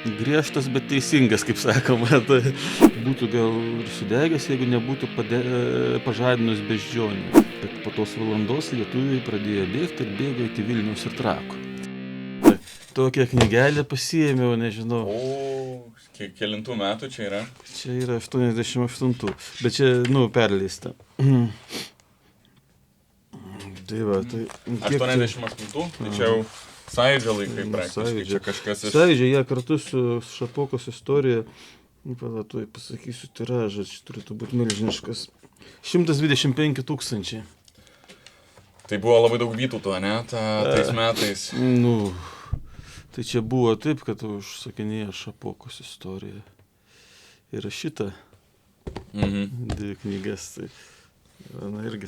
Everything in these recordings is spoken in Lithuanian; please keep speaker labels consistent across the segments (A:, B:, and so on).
A: griežtas, bet teisingas, kaip sakoma. Tai būtų gal ir sudegęs, jeigu nebūtų pažadinus beždžionę. Bet po tos valandos lietuviai pradėjo bėgti ir bėgo iki Vilniaus ir Trakų. Tokią knygelę pasiėmiau, nežinau.
B: Kelintų metų čia yra?
A: Čia yra 88, bet čia, perleista. Tai va, tai...
B: 88, tai čia jau Sąjūdžio laikai praktiškai, čia kažkas iš...
A: Sąjūdžio, jie kartu su Šapokos istorija, tuoj pasakysiu tiražą, čia turėtų būti milžiniškas, 125 000.
B: Tai buvo labai daug Vytauto, ne, tais metais?
A: Tai čia buvo taip, kad užsakinėjo Šapokos istoriją. Ir šitą dvi knygas, tai irgi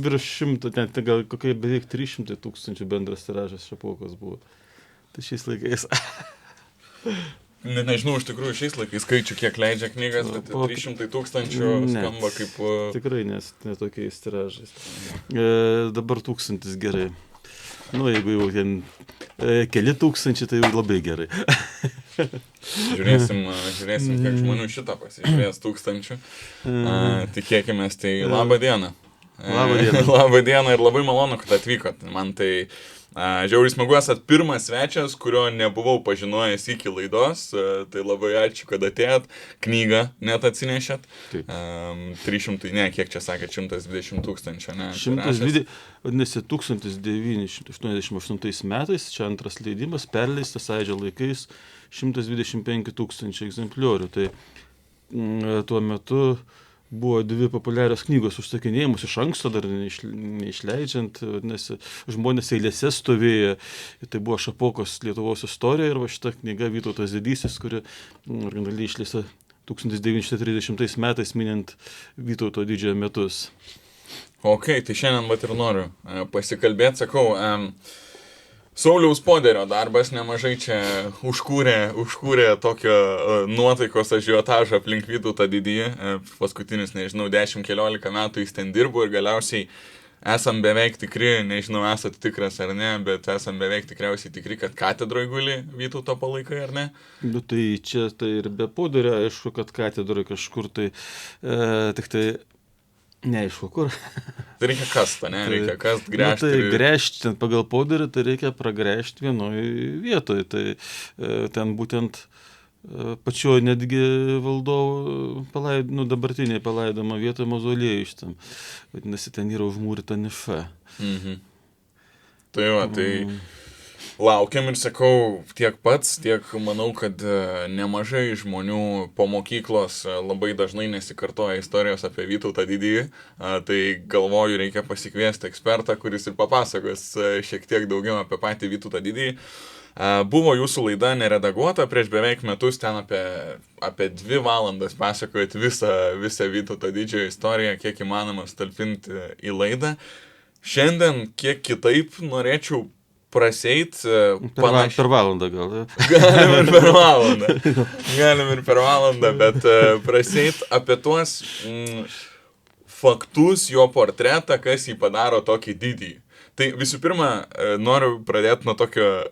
A: virš 100, net gal kokie beveik 300 000 bendras tiražas Šapokos buvo. Tai šiais laikais.
B: Nežinau, iš tikrųjų šiais laikais skaičių, kiek leidžia knygas, bet 300 000 skamba kaip...
A: Tikrai ne tokiais tiražais. Dabar 1000 gerai. Jeigu jau ten keli tūkstančiai, tai jau labai gerai.
B: Žiūrėsim, kiek žmonių šitą pasižiūrės 1000. Tikėkimės, tai labą dieną.
A: Labą dieną.
B: Labą dieną ir labai malonu, kad atvykot. Man tai žiauriai smagu, esat pirmas svečias, kurio nebuvau pažinojęs iki laidos. Tai labai ačiū, kad atėjot. Knygą net atsinešėt. 300, kiek čia sakėt, 120 000, ne?
A: 120, vadinasi, 1988 metais, čia antras leidimas, perleistas Sąjūdžio laikais 125 000 egzempliorių. Tai tuo metu buvo dvi populiarios knygos užsakinėjimus iš anksto, dar neišleidžiant, vadinasi, žmonės eilėse stovėjo. Tai buvo Šapokos Lietuvos istorija ir va šita knyga Vytautas Didysis, kuri originaliai išleista 1930 metais minint Vytauto didžiojo metus.
B: Ok, tai šiandien vat ir noriu pasikalbėti, sakau, Sauliaus Poderio darbas nemažai čia užkūrė tokio nuotaikos ažiotažą aplink Vytautą Didįjį. Paskutinius, 10-15 metų jis ten dirbo ir galiausiai esam beveik tikri, nežinau, esat tikras ar ne, bet esam beveik tikriausiai tikri, kad katedroje guli Vytauto palaikai, ar ne?
A: Tai čia tai ir be Poderio, aišku, kad katedroje kažkur tai tik tai neaišku, kur.
B: Tai reikia kast, ne? Reikia kast, gręžti.
A: Tai gręžti pagal Poderį, tai reikia pragręžti vienoje vietoje. Tai ten būtent pačioje netgi valdovo dabartinėje palaidoma vietoje mauzoliejus ten. Vadinasi, ten yra užmūryta niša.
B: Tai va, tai... Laukiam ir sakau, tiek pats, tiek manau, kad nemažai žmonių po mokyklos labai dažnai nesikartoja istorijos apie Vytautą Didįjį, tai galvoju, reikia pasikviesti ekspertą, kuris ir papasakos šiek tiek daugiau apie patį Vytautą Didįjį. Buvo jūsų laida neredaguota prieš beveik metus, ten apie 2 valandas pasakojot visą Vytauto Didžiojo istoriją, kiek įmanoma talpinti į laidą. Šiandien kiek kitaip norėčiau praseit panašiai.
A: Per valandą gal.
B: Galim ir per valandą, bet praseit apie tuos faktus, jo portretą, kas jį padaro tokį didįjį. Tai visų pirma, noriu pradėti nuo tokio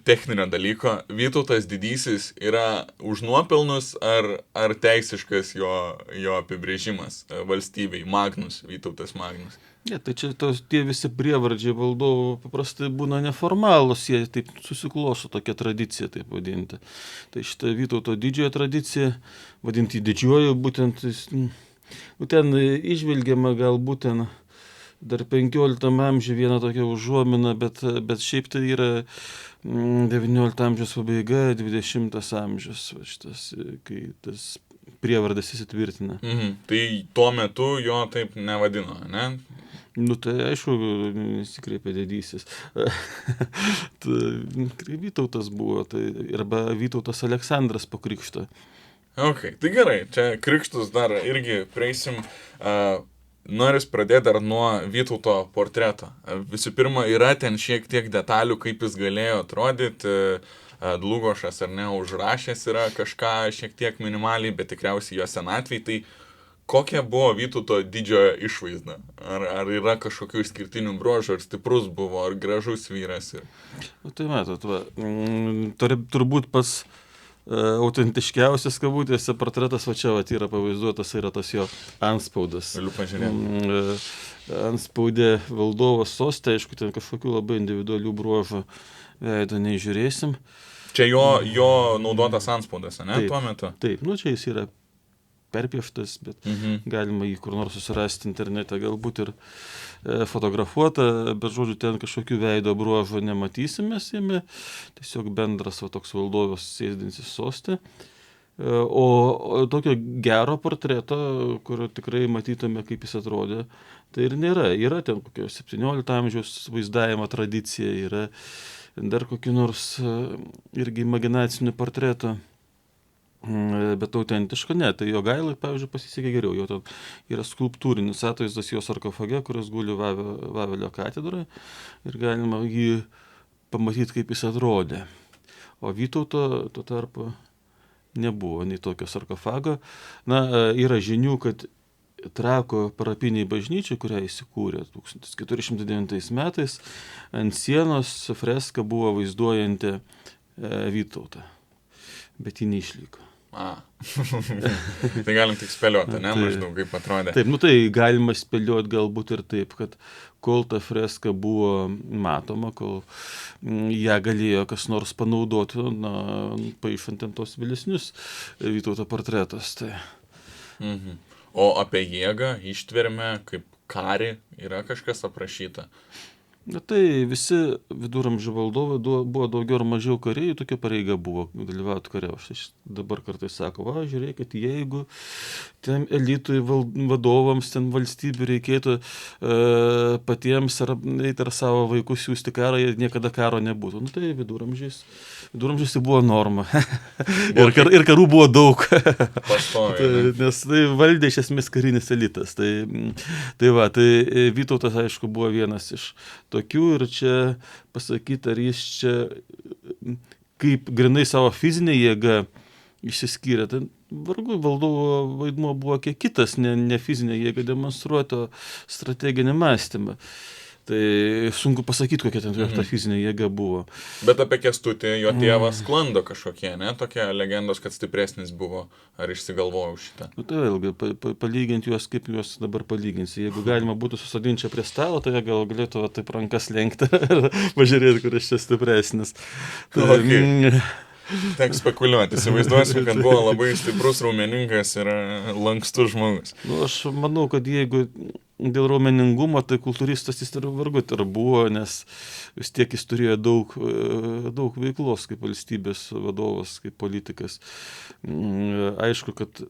B: techninio dalyko. Vytautas Didysis yra už nuopelnus ar teisiškas jo apibrėžimas valstybei? Magnus, Vytautas Magnus.
A: Tai čia tie visi prievardžiai valdovų paprastai būna neformalūs, jie taip susiklosto tokia tradicija, taip vadinti. Tai šitą Vytauto didžiojo tradiciją, vadinti didžiuoju, būtent ten išvilgiama galbūt ten dar 15 amžiuje vieną tokią užuominą, bet šiaip tai yra 19 amžiaus pabaiga, 20 amžius, šitas, kai tas prievardas įsitvirtina.
B: Tai tuo metu jo taip nevadino, ne?
A: Tai aišku, nesikreipė didysis. Vytautas buvo, arba Vytautas Aleksandras po krikšto.
B: Ok, tai gerai, čia krikštus dar irgi prieisim. Noris pradėti dar nuo Vytauto portreto. Visų pirma, yra ten šiek tiek detalių, kaip jis galėjo atrodyti. Dlugošas ar ne, užrašęs yra kažką šiek tiek minimaliai, bet tikriausiai jo senatvėj. Tai kokia buvo Vytauto didžiojo išvaizda? Ar yra kažkokių išskirtinių bruožų, ar stiprus buvo, ar gražus vyras?
A: Tai matot, turbūt pats autentiškiausias kabutėse portretas, va čia yra pavaizduotas, yra tas jo antspaudas.
B: Galiu pažiūrėti.
A: Antspaudė valdovas soste, aišku, ten kažkokių labai individualių bruožų veido neįžiūrėsim.
B: Čia jo naudotas antspaudas, ne,
A: taip,
B: tuo metu?
A: Taip, čia jis yra perpieštas, bet galima jį kur nors susirasti internete, galbūt ir fotografuota, bet žodžiu, ten kažkokių veido bruožų nematysime, jame tiesiog bendras toks valdovas sėdintis soste. O tokio gero portreto, kurio tikrai matytume, kaip jis atrodė, tai ir nėra. Yra ten kokio 17 amžiaus vaizdavimo tradicija, yra dar kokį nors irgi imaginacinių portretų, bet autentiško ne. Tai Jogailai, pavyzdžiui, pasisekė geriau. Jo ten yra skulptūrinis atvaizdas jo sarkofage, kuris guli Vavelio katedroje ir galima jį pamatyti, kaip jis atrodė. O Vytauto tuo tarpu nebuvo nei tokio sarkofago. Yra žinių, kad Trakų parapiniai bažnyčiai, kurią įsikūrė 1409 metais, ant sienos freska buvo vaizduojanti Vytautą, bet ji neišliko.
B: Tai galim tik spėlioti, ne, maždaug kaip atrodė.
A: Taip, tai galima spėlioti galbūt ir taip, kad kol ta freska buvo matoma, kol ją galėjo kas nors panaudoti, paišant ten tos vėlesnius Vytauto portretus. Tai.
B: O apie jėgą, ištvermę, kaip karį yra kažkas aprašyta?
A: Tai visi viduramžių valdovai buvo daugiau ar mažiau kariai, tokia pareiga buvo dalyvauti kare. Aš dabar kartais sako, žiūrėkit, jeigu ten elitui vadovams, ten valstybių reikėtų patiems ar savo vaikus siūsti karą, jie niekada karo nebūtų. Tai viduramžiais tai buvo norma. ir karų buvo daug.
B: Pastoviai.
A: Nes tai valdė iš esmės karinis elitas. Tai Vytautas, aišku, buvo vienas iš tokių ir čia pasakyti, ar jis čia kaip grinai savo fizinė jėga išsiskyrė. Tai vargu valdovo vaidmuo buvo kiek kitas, ne fizinė jėga demonstruoto strateginį mąstymą. Tai sunku pasakyti, kokia ten ta fizinė jėga buvo.
B: Bet apie Kęstutį jo tėvas sklando kažkokie, ne? Tokie legendos, kad stipresnis buvo. Ar išsigalvojau šitą?
A: Tai vėlgi, palyginti juos, kaip juos dabar palyginsi. Jeigu galima būtų susadinti čia prie stalo, tai gal galėtų taip rankas lenkti ir pažiūrėti, kuris čia stipresnis.
B: Tek spekuliuoti. Įsivaizduosim, kad buvo labai stiprus, raumeningas ir lankstus žmogus.
A: Aš manau, kad jeigu dėl raumeningumo, tai kultūristas jis ir vargu buvo, nes vis tiek jis turėjo daug veiklos kaip valstybės vadovas, kaip politikas. Aišku, kad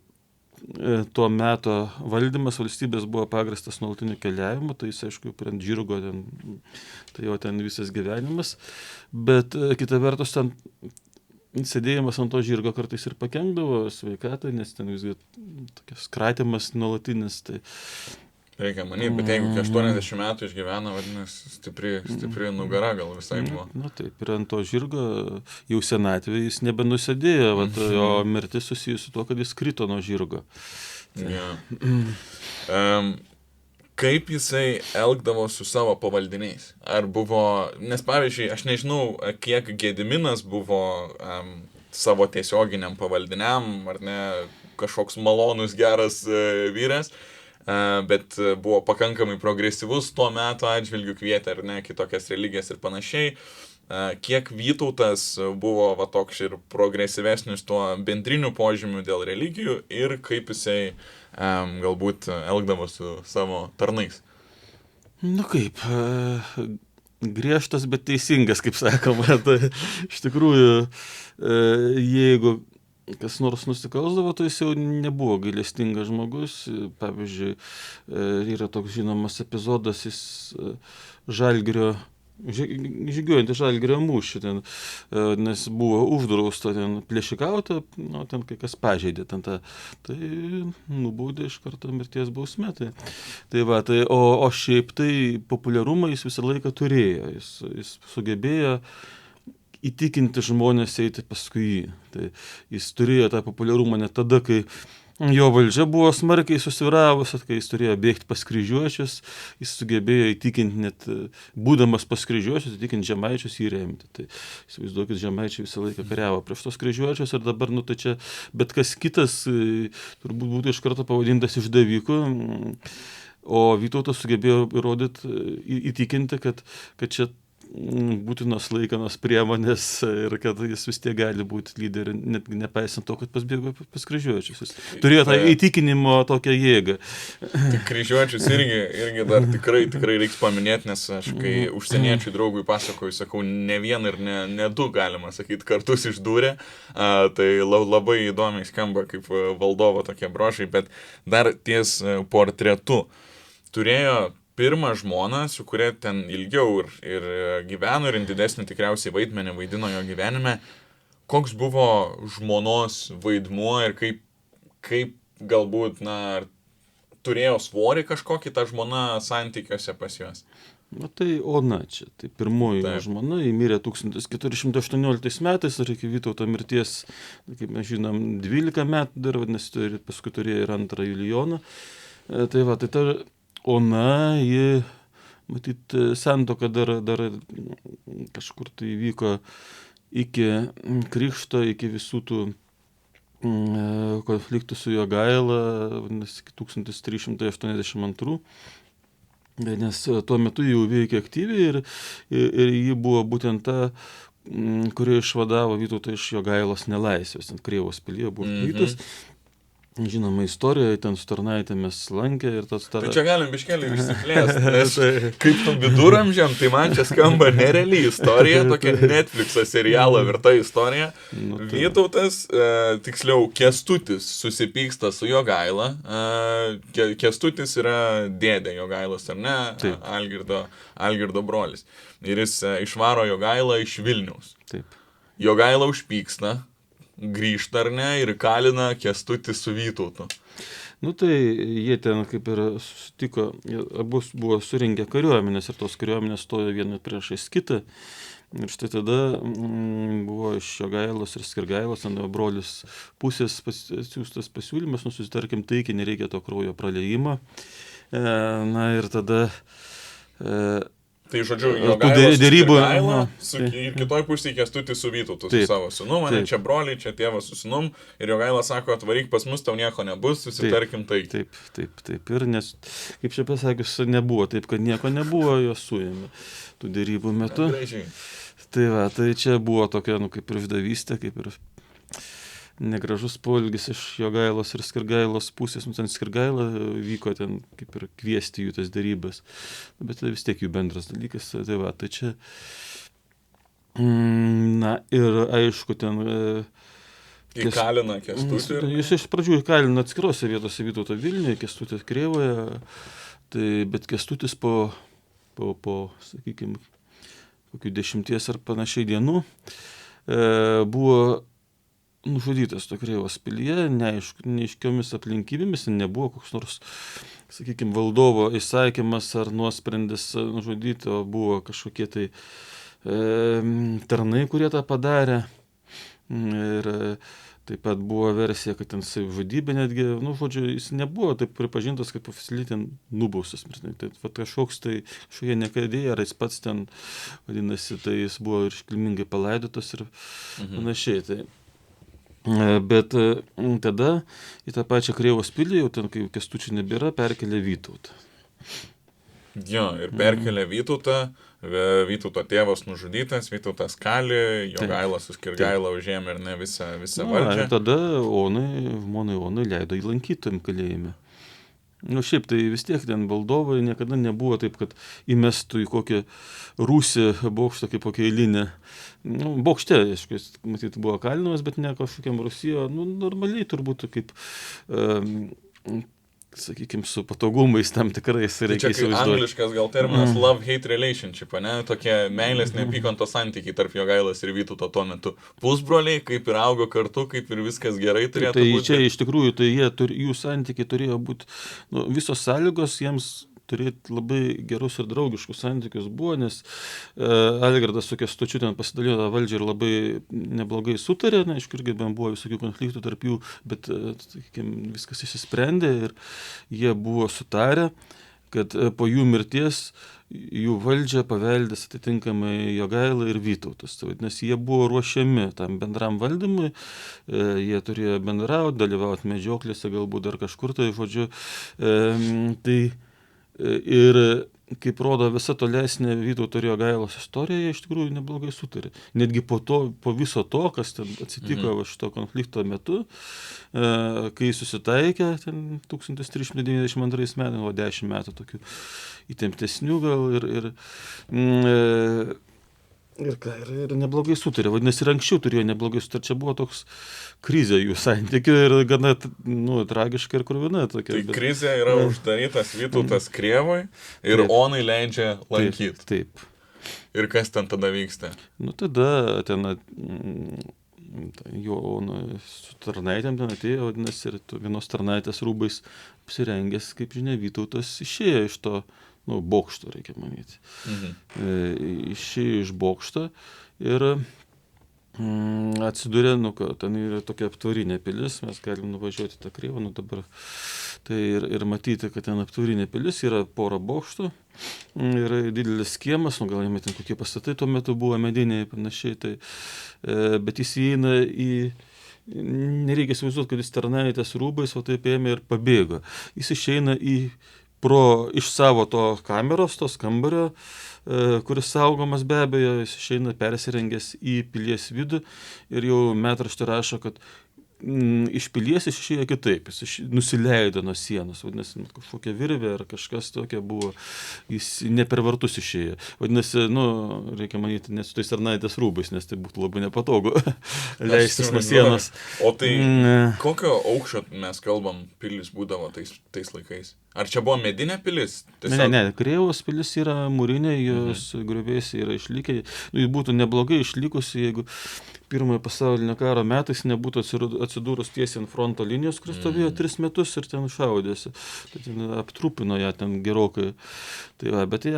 A: tuo meto valdymas valstybės buvo pagristas nuolatiniu keliavimu, tai jis, aišku, prie žirgo, tai jo ten visas gyvenimas, bet kita vertus ten sėdėjimas ant to žirgo kartais ir pakenkdavo sveikatai, nes ten visgi tokias kratimas nuolatinis. Tai
B: reikia manyti, bet jeigu 80 metų išgyvena, vadinasi, stipri nugara gal visai buvo.
A: Taip, ir ant to žirgo jau senatvėje jis nebenusėdėjo, jo mirtis susijusi su tuo, kad jis krito nuo žirgo.
B: Kaip jisai elgdavo su savo pavaldiniais? Ar buvo, nes pavyzdžiui, aš nežinau, kiek Gediminas buvo savo tiesioginiam pavaldiniam, ar ne, kažkoks malonus, geras vyras, bet buvo pakankamai progresyvus tuo metu atžvilgiu, kvietė, ar ne, kitokias religijas ir panašiai. Kiek Vytautas buvo toks ir progresyvesnis tuo bendriniu požymiu dėl religijų ir kaip jisai galbūt elgdavo su savo tarnais?
A: Kaip, griežtas, bet teisingas, kaip sakoma. Tai, iš tikrųjų, jeigu kas nors nusikalsdavo, tai jis jau nebuvo gailestingas žmogus. Pavyzdžiui, yra toks žinomas epizodas, jis Žalgirio žygiuojantį Žalgirio mūšį, nes buvo uždrausta ten plėšikauti, ten kai kas pažeidė, tai nubaudė iš karto mirties bausmė. O šiaip tai populiarumą jis visą laiką turėjo, jis sugebėjo įtikinti žmonės eiti paskui jį. Tai jis turėjo tą populiarumą net tada, kai Jo valdžia buvo smarkiai susviravusi, kai jis turėjo bėgti pas kryžiuočius, jis sugebėjo įtikinti net, būdamas pas kryžiuočius, įtikinti žemaičius jį remti. Tai įsivaizduokit, žemaičiai visą laiką kariavo prieš tos kryžiuočius ir dabar, tai čia bet kas kitas turbūt būtų iš karto pavadintas išdaviku, o Vytautas sugebėjo įtikinti, kad čia būtinos laikinos priemonės ir kad jis vis tiek gali būti lyderiu, net nepaisant to, kad pasbėgo pas kryžiuočius. Jis turėjo tą įtikinimo tokią jėgą.
B: Tai kryžiuočius irgi dar tikrai reiks paminėti, nes aš kai užsieniečių draugui pasakoju, sakau, ne vieną ir ne du, galima sakyti, kartus išdūrė, tai labai įdomiai skamba kaip valdovo tokie brožai, bet dar ties portretu turėjo pirmą žmoną, su kuria ten ilgiau ir gyveno, ir didesnį tikriausiai vaidmenį vaidino jo gyvenime. Koks buvo žmonos vaidmuo ir kaip galbūt, turėjo svorį kažkokį tą žmoną santykiuose pas juos?
A: Tai Ona čia, tai pirmoji žmona, ji mirė 1418 metais ir iki Vytauto mirties, kaip mes žinom, 12 metų dar, vadinasi, paskui turėjo ir antrą Julijoną. Tai ta Ona, ji, matyt, santuoka dar kažkur tai vyko iki krikšto, iki visų tų konfliktų su Jogaila, vadinasi, 1382, nes tuo metu jau veikė aktyviai ir ji buvo būtent ta, kuri išvadavo Vytautą iš Jogailos nelaisvės, ant Krėvos pilyje buvo uždarytas. Žinoma, istorijoje ten su tarnaitėmis lankė ir tas
B: Tai čia galim biškelį išsiplėsti, nes kaip tu viduramžiam, tai man čia skamba nereali istorija, tokia Netflix'o serialo verta istorija. Vytautas, tiksliau Kęstutis, susipyksta su Jogaila. Kęstutis yra dėdė Jogailos, ar ne?
A: Taip.
B: Algirdo brolis. Ir jis išvaro Jogailą iš Vilniaus.
A: Taip.
B: Jogaila užpyksta, grįžta ar ne ir kalina Kęstutį su Vytautu.
A: Tai jie ten kaip ir susitiko, abu buvo surinkę kariuomenės ir tos kariuomenės stojo viena priešais kitą. Ir štai tada buvo iš Jogailos ir Skirgailos, brolis pusės atsiųstas pasiūlymas, susitarkim taikiai, nereikia to kraujo praliejimo. Ir tada
B: Tai žodžiu, Jogailos Skirgaila ir kitoj pusėje Kęstutis su Vytautu, su savo sūnum, čia broliai, čia tėvas su sūnum, ir Jogaila sako, atvaryk pas mus, tau nieko nebus, susitarkim taikiai.
A: Taip. Ir nes, kaip čia pasakius, nebuvo taip, kad nieko nebuvo, jos suėmė tų dėrybų metu. Tai čia buvo tokia, kaip ir išdavystė, kaip ir negražus poelgis iš Jogailos ir Skirgailos pusės, ten Skirgaila vyko ten kaip ir kviesti jų tas dėrybas, bet tai vis tiek jų bendras dalykas, tai čia, ir aišku ten
B: įkalina Kęstutį.
A: Jis iš pradžių įkalina atskirose vietose Vytauto Vilniuje, Kęstutis Krėvoje, bet Kęstutis po sakykime, kokių 10 ar panašiai dienų buvo nužudytas to Krėvos pilyje, neaiškiomis aplinkybėmis, nebuvo koks nors, sakykime, valdovo įsakymas ar nuosprendis nužudyti, o buvo kažkokie tai tarnai, kurie tą padarė. Ir taip pat buvo versija, kad ten savižudybė netgi, jis nebuvo taip pripažintas, kaip oficialiai ten nubaustas. Tai kažkokie nekadėjai, ar jis pats ten, vadinasi, tai jis buvo ir iškilmingai palaidotas ir panašiai. Bet tada į tą pačią Krėvos pilį, jau ten, kai Kęstučio nebėra, perkelė Vytautą.
B: Jo, ir perkelė Vytautą, Vytauto tėvas nužudytas, Vytautas kali, Jogaila su Skirgaila užėmė ir ne visą valdžią.
A: Ir tada žmonai Onai leido įlankytojim kalėjime. Šiaip tai vis tiek ten valdovai niekada nebuvo taip, kad įmestų į kokį Rūsį bokštą kaip kokią eilinę. Bokšte, aišku, matyt, buvo kalinamas, bet ne kažkokiam Rusijoje, normaliai turbūt kaip, sakykime, su patogumais tam tikrais reikia įsivaizduoti.
B: Čia kaip angliškas gal terminas love-hate relationship, ne? Tokie meilės neapykantos santykiai tarp Jogailos ir Vytauto tuo metu. Pusbroliai, kaip ir augo kartu, kaip ir viskas gerai turėtų būti.
A: Tai čia iš tikrųjų, tai jų santykiai turėjo būti, visos sąlygos jiems turėti labai gerus ir draugiškus santykius buvo, nes Algirdas su Kęstučiu ten pasidalijo tą valdžią ir labai neblogai sutarė, na, aišku, irgi buvo visokių konfliktų tarp jų, bet, sakykime, viskas išsisprendė ir jie buvo sutarę, kad po jų mirties jų valdžią paveldės atitinkamai Jogaila ir Vytautas. Tai vadinasi, jie buvo ruošiami tam bendram valdymui, jie turėjo bendrauti, dalyvauti medžioklėse, galbūt dar kažkur, tai žodžiu. Tai ir kaip rodo visa tolesnė Vytauto ir Jogailos istorija, jie iš tikrųjų neblogai sutarė. Netgi po viso to, kas ten atsitiko šito konflikto metu, kai susitaikė ten 1392 metais, o 10 metų tokių įtemptesnių gal ir neblogai sutarė. Vadinasi, ir anksčiau turėjo neblogai sutarė. Čia buvo toks krizė jų santykių ir gana tragiška ir kruvina tokia.
B: Tai krizė yra uždarytas Vytautas Krėvoj ir taip. Onai leidžia lankyti.
A: Taip.
B: Ir kas ten tada vyksta?
A: Tada ten jo su tarnaitėm ten atėjo, vadinasi, ir vienos tarnaitės rūbais apsirengęs, kaip žinia, Vytautas išėjo iš to bokšto, reikia manyti. Išėjo iš bokšto ir atsidūrė, ten yra tokia aptvarinė pilis, mes galim nuvažiuoti tą Krėvą, dabar tai ir matyti, kad ten aptvarinė pilis, yra pora bokštų, yra didelis kiemas, gal jame ten kokie pastatai tuo metu buvo mediniai panašiai, tai, bet jis įeina nereikia įsivaizduoti, kad jis tarnaitės rūbais, o taip ėmė ir pabėgo. Jis išeina iš savo to kameros, tos kambario, kuris saugomas be abejo, jis išeina persirengęs į pilies vidų ir jau metraštė rašo, kad iš pilies jis išėjo kitaip, jis nusileido nuo sienos, vadinasi, kažkokia virvė ar kažkas tokia buvo, jis ne per vartus išėjo. Vadinasi, reikia manyti, ne su tais tarnaitės rūbais, nes tai būtų labai nepatogu leistis nuo sienos.
B: O tai kokio aukščio mes kalbam pilis būdavo tais laikais? Ar čia buvo medinė pilis?
A: Tiesiog... Ne, Krėvos pilis yra mūrinė, jos griuvėsiai yra išlikę. Ji būtų neblogai išlikusi, jeigu Pirmojo pasaulinio karo metais nebūtų atsidūrus tiesiai ant fronto linijos, kuris stovėjo 3 metus ir ten šaudėsi. Tai ten aptrupino ją ten gerokai. Tai va, bet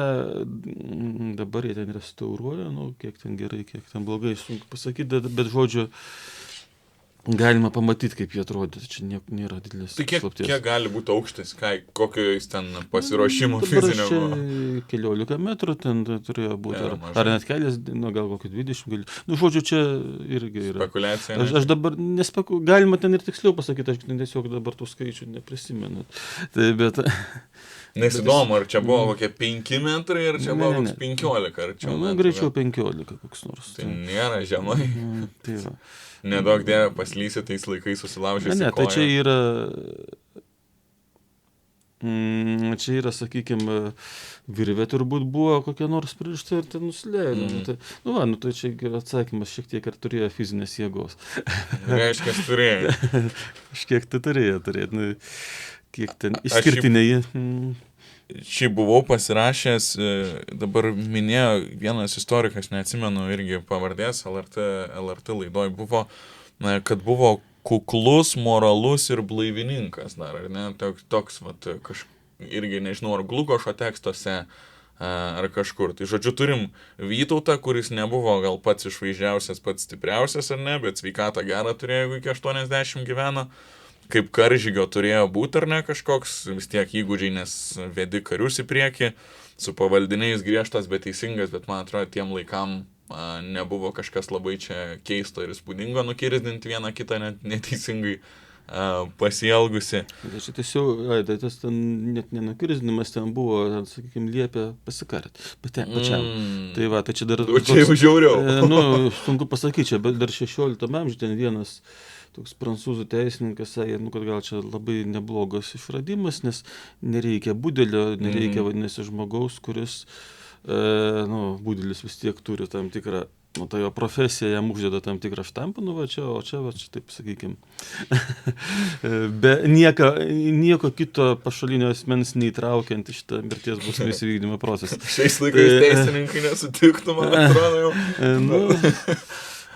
A: dabar jie ten restauruoja, kiek ten gerai, kiek ten blogai, sunku pasakyti, bet žodžiu, galima pamatyti, kaip jie atrodė, čia nėra didelis slapties.
B: Tai kiek gali būti aukštis, kokio jis ten pasiruošimo fizinio?
A: Dabar čia 15 metrų ten turėjo būti, ar net kelias, gal kokį 20, žodžiu, čia irgi yra.
B: Spekulacija.
A: Aš dabar galima ten ir tiksliau pasakyti, aš tiesiog dabar tų skaičių neprisimenu. Tai, bet...
B: Nesidomu, ar čia buvo kokie 5 metrai, ar čia buvo 15, ar čia metrų?
A: Greičiau 15 koks nors.
B: Tai nėra žemai.
A: Tai yra.
B: Nedaug dėja paslysi tais laikais susilaužėsi koją.
A: Tai čia yra, sakykime, virvė turbūt buvo kokia nors pririšta ir ten nusileido. Tai čia atsakymas šiek tiek ar turėjo fizinės jėgos.
B: Reiškia, turėjo.
A: Kažkiek tai turėjo. Kiek ten išskirtiniai.
B: Šiaip buvau pasirašęs, dabar minėjo vienas istorikas, neatsimenu irgi pavardės, LRT laidoj buvo, kad buvo kuklus, moralus ir blaivininkas dar, ar ne? Toks, irgi nežinau, ar Glugošo tekstuose, ar kažkur. Tai žodžiu, turim Vytautą, kuris nebuvo gal pats išvaizdžiausias, pats stipriausias, ar ne, bet sveikatą gerą turėjo, jeigu iki 80 gyveno. Kaip karžygio turėjo būti, ar ne, kažkoks vis tiek įgūdžiai, nes vedi karius į priekį, su pavaldiniais griežtas, bet teisingas, bet man atrodo, tiem laikam nebuvo kažkas labai čia keisto ir įspūdingo nukirzdinti vieną kitą neteisingai pasielgusi.
A: Tai tiesiog, tas ten net nenukirzdinimas, ten buvo, sakykime, liepė pasikarti, pačiam. Tai va, tai čia dar...
B: Čia jau žiauriau.
A: Sunku pasakyti, čia, bet dar 16 amžiuje ten vienas toks prancūzų teisininkas sakė, kad gal čia labai neblogas išradimas, nes nereikia budelio, nereikia, vadinasi, žmogaus, kuris, budelis vis tiek turi tam tikrą, ta jo profesija jam uždeda tam tikrą štampą, o čia taip sakykime. Be nieko kito pašalinio asmens neįtraukiant į šitą mirties bausmės įvykdymo procesą.
B: Šiais laikais teisininkai nesutiktų, man atrodo jau.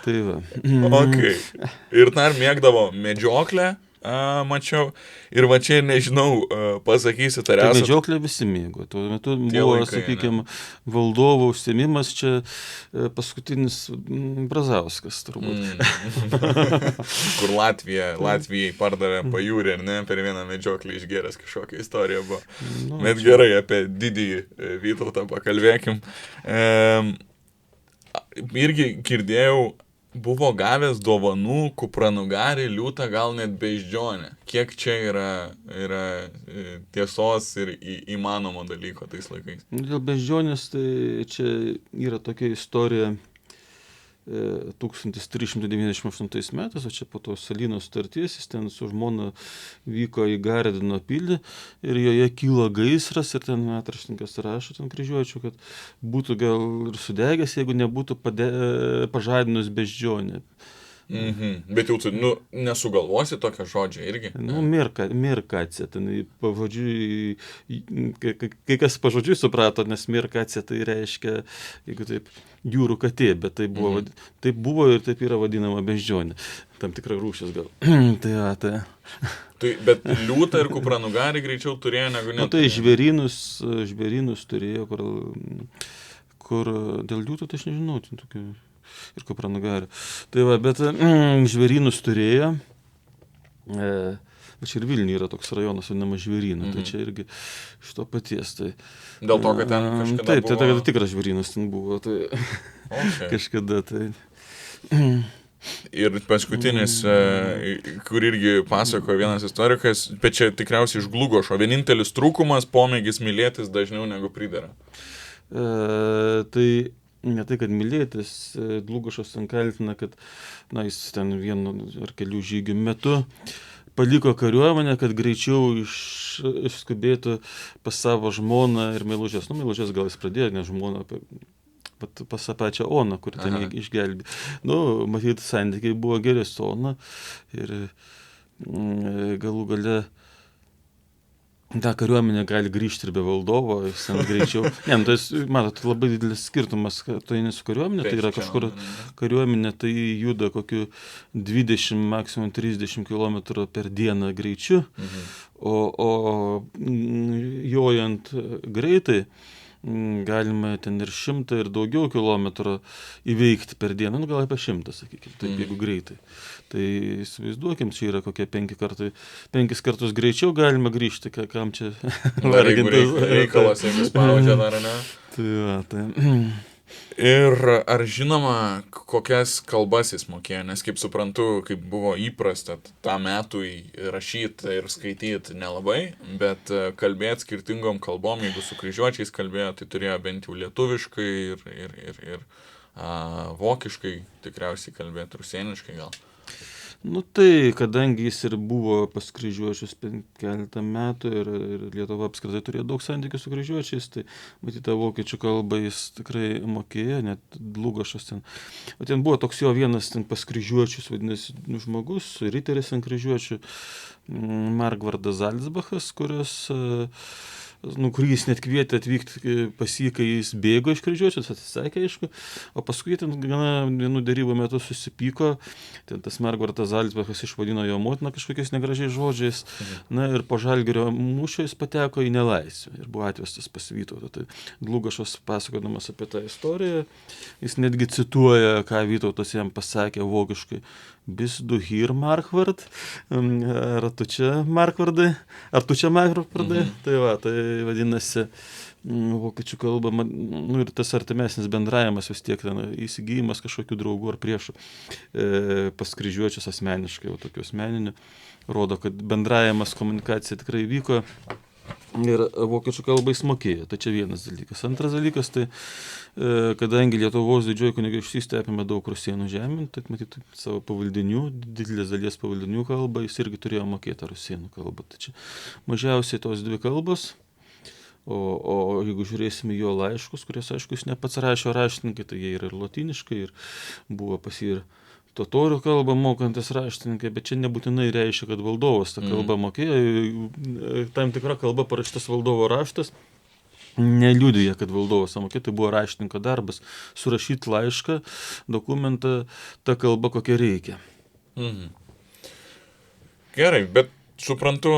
A: Tai va.
B: Okay. Ir dar mėgdavo medžioklę, mačiau. Ir va čia nežinau, pasakysit, ar
A: Tai
B: esate...
A: medžioklė visi mėgo. Tuo metu
B: Tie
A: buvo,
B: laikai,
A: sakykime, valdovo užsiėmimas čia paskutinis Brazauskas turbūt.
B: Kur Latvijai pardavė pajūrį, ar ne, per vieną medžioklį išgėręs kažkokią istoriją buvo.
A: Nu,
B: Bet gerai, apie didįjį Vytautą pakalbėkim. Irgi girdėjau, buvo gavęs dovanų kupranugarį, liūtą, gal net beždžionę. Kiek čia yra tiesos ir įmanomo dalyko tais laikais?
A: Dėl beždžionės, tai čia yra tokia istorija 1398 metais, o čia po to Salino sutarties, jis ten su žmona vyko į Gardino pilį ir joje kilo gaisras ir ten metraštininkas rašo ten kryžiuočių, kad būtų gal ir sudegęs, jeigu nebūtų pažadinus beždžionę.
B: Bet jau tu, nesugalvosi tokio žodžio irgi?
A: Mirkacija, ten pavadžiui, kai kas pažodžiui suprato, nes mirkacija tai reiškia, jeigu taip, jūrų katė, bet tai buvo ir taip yra vadinama beždžionė, tam tikra rūšis gal.
B: Bet liūtą ir kupranugarį greičiau turėjo negu net.
A: Tai žvėrynus turėjo, kur dėl liūtų, tai aš nežinau, ten tokių. Ir kupranugarį. Tai va, bet žvėrynus turėjo. Čia ir Vilniuje yra toks rajonas, vadinamas Žvėrynu. Tai čia irgi iš to paties. Tai,
B: dėl to, kad ten kažkada
A: taip,
B: buvo...
A: tai tikras žvėrynas ten buvo. Tai, kažkada tai...
B: Ir paskutinis, kur irgi pasakojo vienas istorikas, bet čia tikriausiai iš Dlugošo. Vienintelis trūkumas - pomėgis mylėtis dažniau negu pridera.
A: Tai ne tai, kad mylėtis, Dlugošas ten kaltina, kad jis ten vienu ar kelių žygių metu paliko kariuomenę, kad greičiau išskubėtų pas savo žmoną ir meilužės. Meilužės gal jis pradėjo, ne žmoną, pas tą pačią Oną, kur ten išgelbė. Matyt, santykiai buvo geri su Ona ir galų gale ta kariuomenė gali grįžti ir be valdovo, jis ten greičiau. Tai matot, labai didelis skirtumas, kad tai ne su kariuomenė, tai yra kažkur kariuomenė, tai juda kokiu 20, maksimum 30 km per dieną greičiu, o jojant greitai galima ten ir 100 ir daugiau kilometrų įveikti per dieną, gal apie 100, sakykime, taip, jeigu greitai. Tai įsivaizduokim, čia yra kokie 5 kartus greičiau galima grįžti, kam čia
B: vargintis. Reikalas, jeigu spaudžia dar, ne?
A: Tai.
B: Ir ar žinoma, kokias kalbas jis mokėjo, nes kaip suprantu, kaip buvo įprasta tą metų rašyti ir skaityti nelabai, bet kalbėti skirtingom kalbom, jeigu su kryžiuočiais kalbėjo, tai turėjo bent jau lietuviškai ir vokiškai tikriausiai kalbėti, rusėniškai gal.
A: Tai kadangi jis ir buvo pas kryžiuočius keletą metų ir Lietuva apskritai turėjo daug santykių su kryžiuočiais, tai matyt, tą vokiečių kalbą jis tikrai mokėjo, net Dlugošas ten. O ten buvo toks jo vienas ten pas kryžiuočius, vadinasi, žmogus, riteris ant kryžiuočių, Markvardas Zalcbachas, kurį jis net kvietė atvykti pas jį, kai jis bėgo iš kryžiuočius, atsisakė, aišku, o paskui ten gana vienų derybų metu susipyko, ten tas Markvardas Zalcbachas išvadino jo motiną kažkokiais negražiais žodžiais, ir po Žalgirio mūšio jis pateko į nelaisvę ir buvo atvestas pas Vytautą. Tai Dlugošas pasakodamas apie tą istoriją, jis netgi cituoja, ką Vytautas jam pasakė vokiškai: Bist du hier, Markvard? Ar tu čia, Markvardai? Tai va, tai vadinasi, vokiečių kalba, ir tas artimesnis bendravimas vis tiek, įsigijimas kažkokių draugų ar priešų pas kryžiuočius asmeniškai, jau tokių asmeninių, rodo, kad bendravimas, komunikacija tikrai vyko. Ir vokiečių kalbą jis mokėjo, tai čia vienas dalykas. Antras dalykas, tai kadangi Lietuvos didžioji kunigaikštystė apėmė daug rusėnų žemių, tai matyt, savo pavaldinių, didelės dalies pavaldinių kalbą, jis irgi turėjo mokėti rusėnų kalbą. Tai čia mažiausiai tos dvi kalbos. O jeigu žiūrėsime jo laiškus, kuriuos, aišku, jis ne pats rašė raštininkai, tai jie yra ir lotyniškai, ir buvo pas jį ir totorių kalbą mokantis raštininkai, bet čia nebūtinai reiškia, kad valdovas tą kalbą mokėjo. Tam tikra kalba parašytas valdovo raštas neliudija, kad valdovas mokėjo, tai buvo raštininko darbas surašyti laišką, dokumentą, tą kalbą, kokią reikia.
B: Gerai, bet suprantu,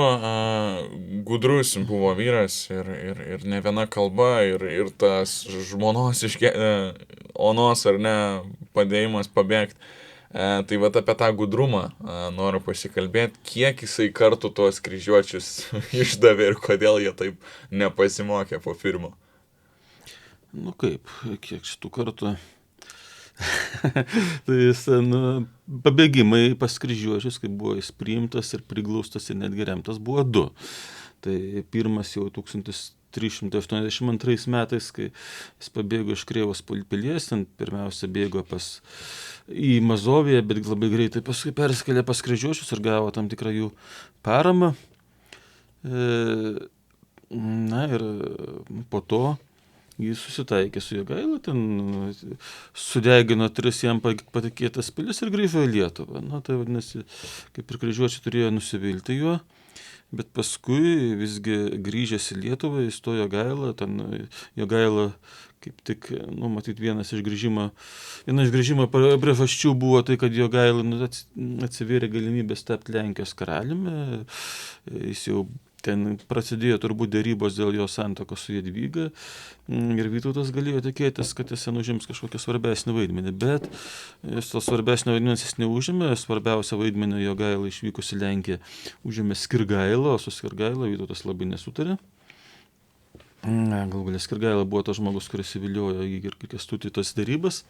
B: gudrus buvo vyras ir ne viena kalba ir tas žmonos onos ar ne padėjimas pabėgti. Tai va apie tą gudrumą noriu pasikalbėti, kiek jisai kartų tuos kryžiuočius išdavė ir kodėl jie taip nepasimokė po pirmo.
A: Nu kaip, kiek šitų kartų. Tai jis, pabėgimai pas kryžiuočius, kai buvo jis priimtas ir priglaustas ir netgi remtas, buvo 2. Tai pirmas jau 1382 metais, kai jis pabėgo iš Krėvos pilies, ten pirmiausia bėgo į Mazoviją, bet labai greitai paskui persikėlė pas kryžiuočius ir gavo tam tikrą jų paramą. Na ir po to jis susitaikė su Jogaila, ten sudegino 3 jam patikėtas pilis ir grįžo į Lietuvą. Na, tai vadinasi, kaip ir kryžiuočiai turėjo nusivilti juo, bet paskui visgi grįžęs į Lietuvą, įstojo Jogaila, ten Jogaila kaip tik, matyt, viena iš grįžimo priežasčių buvo tai, kad Jogailai atsivėrė galimybės tapti Lenkijos karaliumi. Jis jau ten prasidėjo turbūt dėrybos dėl jo santuokos su Jadvyga ir Vytautas galėjo tikėtis, kad jis užims kažkokią svarbesnį vaidmenį, bet to svarbesnio vaidmenį jis neužėmė, svarbiausia vaidmenį Jogailai išvykus į Lenkiją užėmė Skirgaila, o su Skirgaila Vytautas labai nesutarė. Galų galia Skirgaila buvo tas žmogus, kuris įviliojo jį ir Kęstutį tas dėrybas.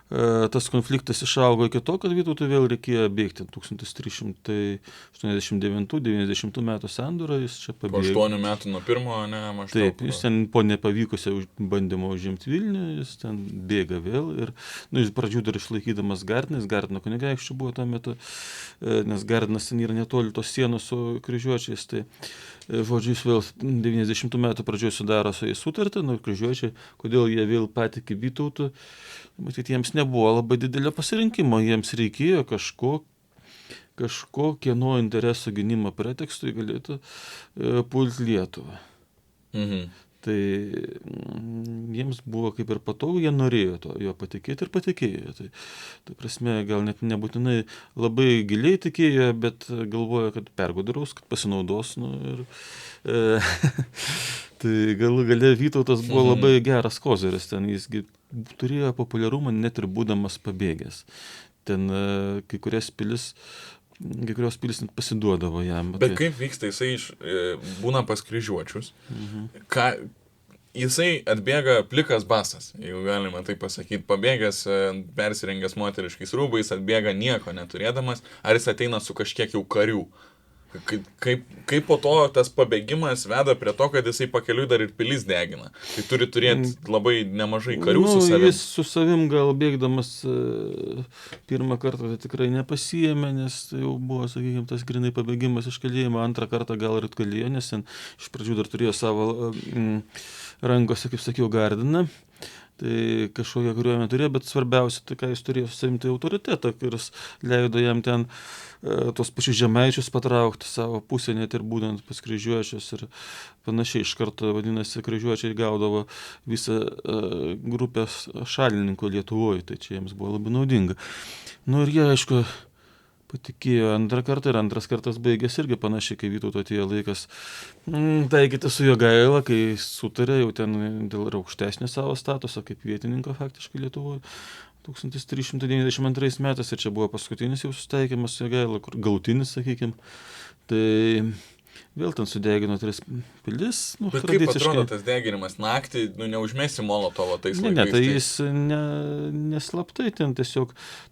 A: Tas konfliktas išaugo iki to, kad Vytautui vėl reikėjo bėgti. 1389-90 metų sandūra jis čia pabėgo.
B: Po 8 metų nuo pirmo, ne, maždaug.
A: Taip, jis ten po nepavykusio bandymo užimti Vilnių, jis ten bėga vėl ir, iš pradžių dar išlaikydamas Gardino kunigaikščiu buvo tuo metu, nes Gardinas ten yra netoli tos sienos su kryžiuočiais, tai žodžiu, jis vėl 90 metų pradžioje sudaro su jais sutartį, kryžiuočiai, kodėl jie vėl patikė Vytautu, matyt, jiems nebuvo labai didelio pasirinkimo, jiems reikėjo kažko kieno interesų gynimo pretekstui galėtų pulti Lietuvą. Tai jiems buvo kaip ir patogu, jie norėjo jo patikėti ir patikėjo. Tai prasme, gal net nebūtinai labai giliai tikėjo, bet galvojo, kad pergudraus, kad pasinaudos. Tai galų gale Vytautas buvo labai geras koziris, ten jisgi turėjo populiarumą net ir būdamas pabėgęs. Ten kai kurios pilis net pasiduodavo jam.
B: Bet kaip vyksta, jisai būna pas kryžiuočius, jisai atbėga plikas basas, jeigu galima tai pasakyti, pabėgęs, persirengęs moteriškais rūbais, atbėga nieko neturėdamas, ar jis ateina su kažkiek jau karių? Kaip po to tas pabėgimas veda prie to, kad jisai pakeliui dar ir pilis degina. Tai turi turėti labai nemažai karių su savim.
A: Jis su savim gal bėgdamas pirmą kartą tai tikrai nepasiėmė, nes tai jau buvo, sakykime, tas grinai pabėgimas iš kalėjimo, antrą kartą gal ir atkalėjo, nes iš pradžių dar turėjo savo rankose, kaip sakiau, Gardiną. Tai kažkokią kariuomenę turėjo, bet svarbiausia, tai ką jis turėjo su savim, tai autoritetą, kuris leido jam ten tos pačius žemaičius patraukti savo pusę, net ir būdant pas kryžiuočius ir panašiai. Iš karto, vadinasi, kryžiuočiai gaudavo visą grupę šalininkų Lietuvoje, tai čia jiems buvo labai naudinga. Ir jie, aišku, patikėjo antrą kartą ir antras kartas baigėsi irgi panašiai, kai Vytauto atėjo laikas taikyti su Jogaila, kai sutarė jau ten dėl aukštesnio savo statuso kaip vietininko faktiškai Lietuvoje 1392 metais ir čia buvo paskutinis jau susitaikymas su Jogaila, kur galutinis, sakykime. Tai vėl ten sudegino 3 pilis.
B: Bet kaip atrodo tas deginimas? Naktį neužmesi Molotovo tais laikais?
A: Ne, tai jis neslaptai ten tiesiog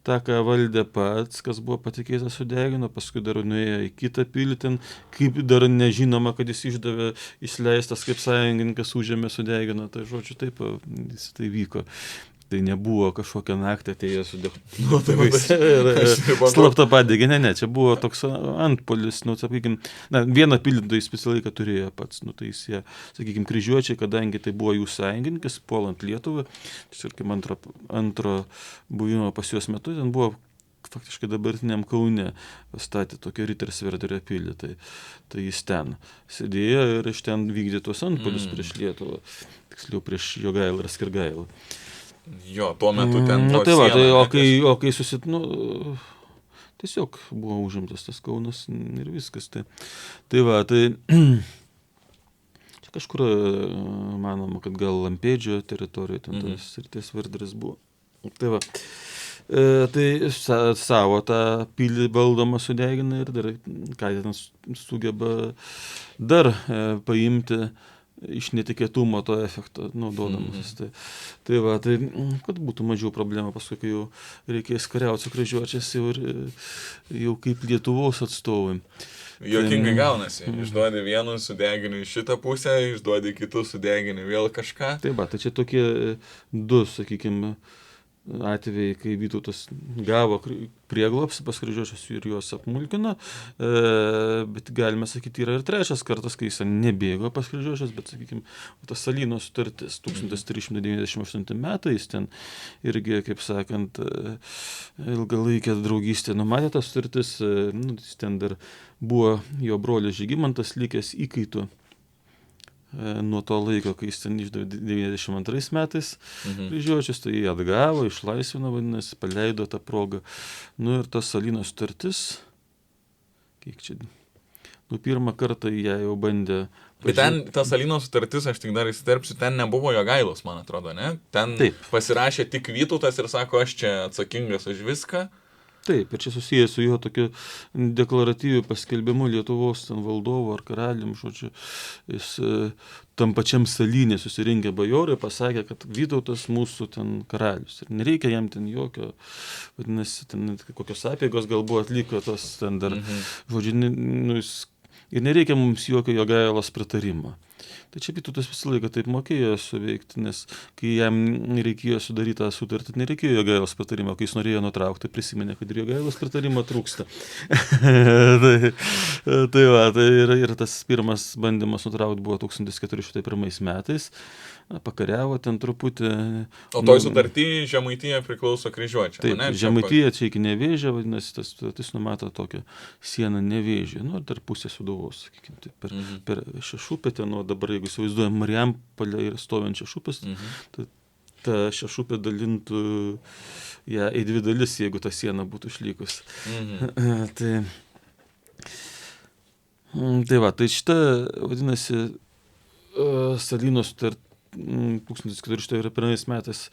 A: tą, ką valdė pats, kas buvo patikėta sudegino, paskui dar nuėjo į kitą pilį, ten kaip dar nežinoma, kad jis išleistas kaip sąjungininkas užėmė sudegino. Tai žodžiu, taip jis tai vyko. Tai nebuvo kažkokia naktį atėjo sudegtais ir slapta padegė. Ne, čia buvo toks antpolis, sakykime, vieną pilį jis visą laiką turėjo pats, tai jis, sakykime, kryžiuočiai, kadangi tai buvo jų sąjungininkas, puolant Lietuvą, tiesiog antro buvimo pas juos metu, ten buvo faktiškai dabartiniam Kaune statė tokią Ritterswerderio pilį, tai jis ten sėdėjo ir iš ten vykdė tuos antpolius prieš Lietuvą, tiksliau prieš Jogailą ir Skirgailą.
B: Jo, tuo metu ten
A: Nu,
B: buvo
A: tai va, tai,
B: siena,
A: o kai tiesiog buvo užimtas tas Kaunas ir viskas. Tai va, tai čia kažkur manoma, kad gal Lampėdžio teritorijoje ten tas srities Verderis buvo. Tai va, tai savo tą pilį valdomą sudegina ir dar, ką jie ten sugeba dar paimti iš netikėtumo to efekto naudodamasis. Tai va, tai kad būtų mažiau problemų, paskui kai jau reikės kariauti su kryžiuočiais jau kaip Lietuvos atstovai.
B: Jokingai gaunasi. Išduodi vienus, sudegini šitą pusę, išduodi kitus, sudegini vėl kažką.
A: Tai va, tai čia tokie du, sakykime, atvejai, kai Vytautas gavo prieglobstį pas kryžiuočius ir juos apmulkino, bet galime sakyti, yra ir trečias kartas, kai jis nebėgo pas kryžiuočius, bet, sakykime, tas Salyno sutartis 1398 metais ten irgi, kaip sakant, ilgalaikė draugystė numatė tas sutartis, ten dar buvo jo brolis Žygimantas likęs įkaitu nuo to laiko, kai jis ten išdavė 92 metais kryžiuočius, tai jį atgavo, išlaisvino, vadinasi, paleido tą progą. Ir tas Salyno sutartis, kiek čia, pirmą kartą ją jau bandė.
B: Bet ten ta Salyno sutartis, aš tik dar įsiterpsiu, ten nebuvo Jogailos, man atrodo, ne? Ten taip pasirašė tik Vytautas ir sako, aš čia atsakingas už viską.
A: Taip, ir čia susijęs su jo tokiu deklaratyviu paskelbimu Lietuvos ten valdovo ar karalium, žodžiu, jis tam pačiam Salyne susirinkę bajorai pasakė, kad Vytautas mūsų ten karalius. Ir nereikia jam ten jokio, vadinasi, ten kokios apėgos galbūt atliko tos ten dar, žodžiu, ir nereikia mums jokio Jogailos pritarimo. Tai čia Vytautas visą laiką taip mokėjo suveikti, nes kai jam reikėjo sudaryti tą sutartį, nereikėjo Jogailos pritarimo, kai jis norėjo nutraukti, prisiminė, kad ir Jogailos pritarimo trūksta. tai va, tai ir tas pirmas bandymas nutraukti buvo 1401 metais, pakariavo ten truputį.
B: O toj sutartį Žemaitija priklauso kryžiuočiam.
A: Taip, Žemaitija čia iki Nevėžio, vadinasi, tas sutartis numato tokią sieną Nevėžį, ir dar pusę Sūduvos, sakykime, tai per Šešupę ten, dabar jeigu įsivaizduojam Marijampolę ir stovinčią Šešupės, ta Šešupė dalintų ją į dvi dalis, jeigu ta siena būtų išlikus. Tai va, tai šita, vadinasi, Salyno sutartis 1401 metais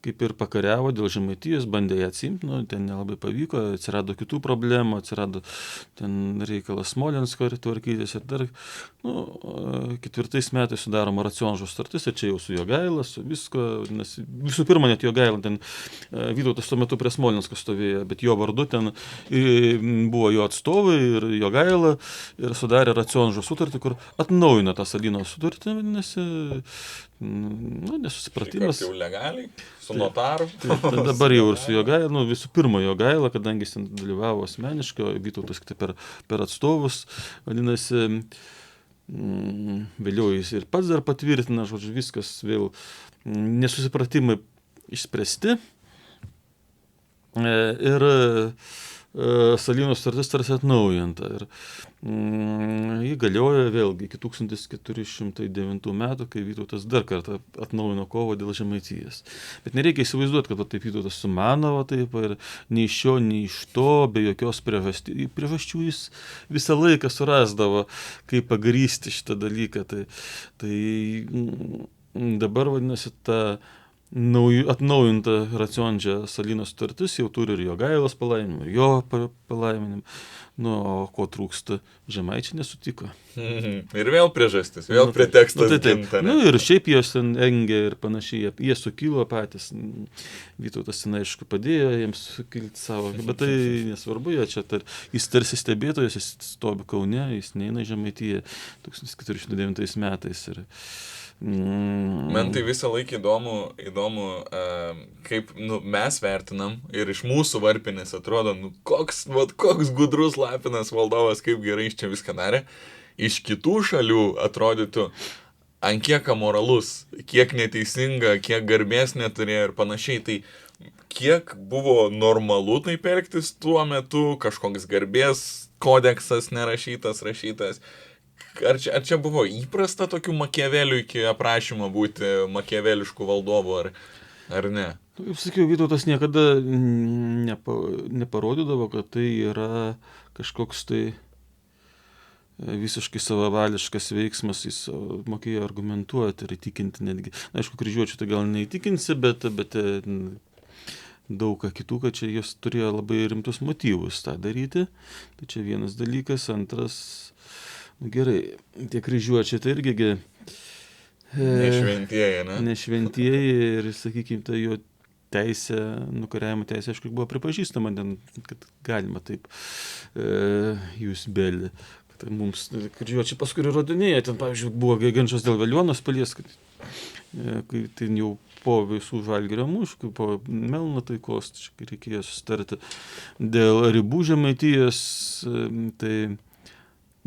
A: kaip ir pakariavo dėl Žemaitijos, bandė ją atsimti, ten nelabai pavyko, atsirado kitų problemų, atsirado ten reikalas Smolensko tvarkytis ir dar, 4 metais sudaroma Racionžo sutartis, ir čia jau su Jogaila, su visko, visų pirma net Jogaila, ten Vytautas tuo metu prie Smolensko stovėjo, bet jo vardu ten buvo jo atstovai ir Jogaila ir sudarė Racionžo sutartį, kur atnaujino tą Salyno sutartį, vadinasi, nesusipratimas.
B: Jau legaliai, su notaru.
A: Tai dabar jau ir su Jogaila, visų pirma Jogaila, kadangi jis ten dalyvavo asmeniškai, Vytautas per atstovus, vadinasi, vėliau jis ir pats dar patvirtina, žodžiu, viskas vėl nesusipratimai išspręsti. Ir Salyno sutartis tarsi atnaujinta. Ir jį galioja vėlgi iki 1409 metų, kai Vytautas dar kartą atnaujino kovą dėl Žemaitijos. Bet nereikia įsivaizduoti, kad taip Vytautas sumanavo taip ir nei iš šio, nei iš to, be jokios priežasčių jis visą laiką surasdavo, kaip pagrįsti šitą dalyką. Tai dabar, vadinasi, ta atnaujinta Racionžio Salyno sutartis jau turi ir Jogailos palaiminimą, ir jo palaiminimą. O ko trūksta, Žemaičiai nesutiko.
B: Ir vėl priežastis, vėl pretekstas gimta.
A: Ir šiaip jos ten engė ir panašiai, jie sukilo patys. Vytautas ten, aišku, padėjo jiems sukilti savo, bet tai nesvarbu, jis tarsi stebėtojas, jis stovi Kaune, jis neina į Žemaitiją 1409 metais.
B: Man tai visą laiką įdomu kaip mes vertinam ir iš mūsų varpinės atrodo, koks gudrus Lapinas valdovas, kaip gerai čia viską darė. Iš kitų šalių atrodytų, ant kiek amoralus, kiek neteisinga, kiek garbės neturėjo ir panašiai. Tai kiek buvo normalu taip elgtis tuo metu, kažkoks garbės kodeksas nerašytas, rašytas. Ar čia buvo įprasta tokių Makiavelių iki aprašymo būti makiaveliškų valdovų? ar ne?
A: Kaip sakiau, Vytautas niekada neparodydavo, kad tai yra kažkoks tai visiškai savavališkas veiksmas, jis mokėjo argumentuoti ir įtikinti netgi. Na, aišku, kryžiuočių tai gal neįtikinsi, bet daug ką kitų, kad čia jos turėjo labai rimtus motyvus tą daryti. Tai čia vienas dalykas. Antras, gerai, tie kryžiuočiai tai irgi
B: Nešventieji, ne?
A: Nešventieji ir, sakykime, tai jo teisė, nukariavimo teisė, aišku, buvo pripažįstama, kad galima taip jūs belį. Tai mums kryžiuočiai paskui įrodinėja, ten, pavyzdžiui, buvo ginčas dėl Veliuonos pilies, kai ten jau po visų Žalgirio mūšių, po Melno taikos, reikėjo susitarti dėl ribų Žemaitijos, tai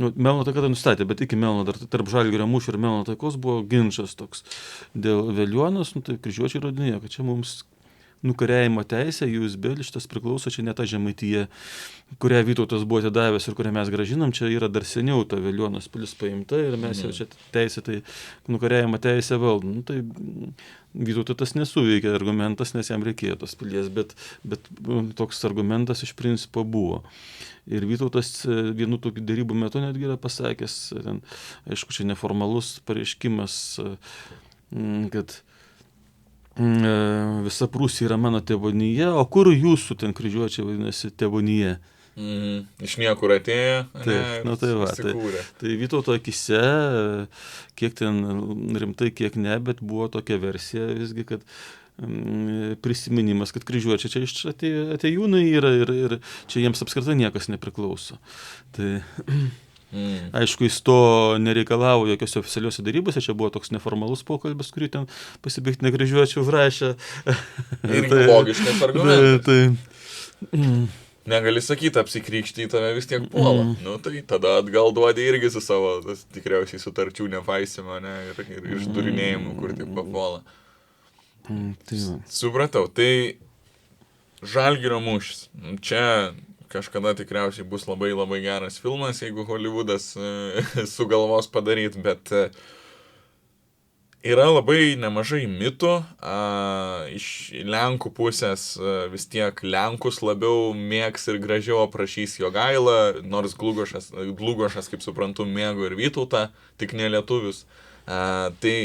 A: Melno taika tai nustatė, bet iki Melno, dar tarp Žalgirio mūšių ir Melno taikos buvo ginčas toks dėl Veliuonos, tai kryžiuočiai įrodinėjo, kad čia mums nukariavimo teisė, jūs belį, šitas priklauso, čia ne ta Žemaitija, kurią Vytautas buvo atidavęs ir kurią mes gražinam, čia yra dar seniau ta Veliuonos pilis paimta ir mes jau čia teisė, tai nukariavimo teisė valdom. Tai Vytautas tas nesuveikė argumentas, nes jam reikėjo tos pilies, bet toks argumentas iš principo buvo. Ir Vytautas vienu tokiu dėrybų metu netgi yra pasakęs, ten, aišku, čia neformalus pareiškimas, kad visa Prūsija yra mano tėvonija, o kur jūsų ten kryžiuočiai vadinasi tėvonija?
B: Iš niekur atėjo,
A: tai Vytauto akise, kiek ten rimtai, kiek ne, bet buvo tokia versija visgi, kad prisiminimas, kad kryžiuočiai čia iš atėjūnai yra ir čia jiems apskritai niekas nepriklauso. Tai aišku, jis to nereikalavo jokiose oficialiuose darybose, čia buvo toks neformalus pokalbis, kurį ten pasibėgti nekryžiuočių užrašė.
B: Irgi logiškas argumentas. Negali sakyti, apsikrikšti į tave vis tiek puola. Nu tai tada atgal duodi irgi su savo, tikriausiai sutarčių nepaisimo, ne, ir išdurinėjimu, kur tik papuola. Supratau, tai Žalgirio mūšis. Čia kažkada tikriausiai bus labai labai geras filmas, jeigu Hollywoodas sugalvos padaryti, bet yra labai nemažai mitų. Iš Lenkų pusės vis tiek Lenkus labiau mėgs ir gražiau aprašys Jogailą, nors Dlugošas, kaip suprantu, mėgo ir Vytautą, tik ne lietuvius. Tai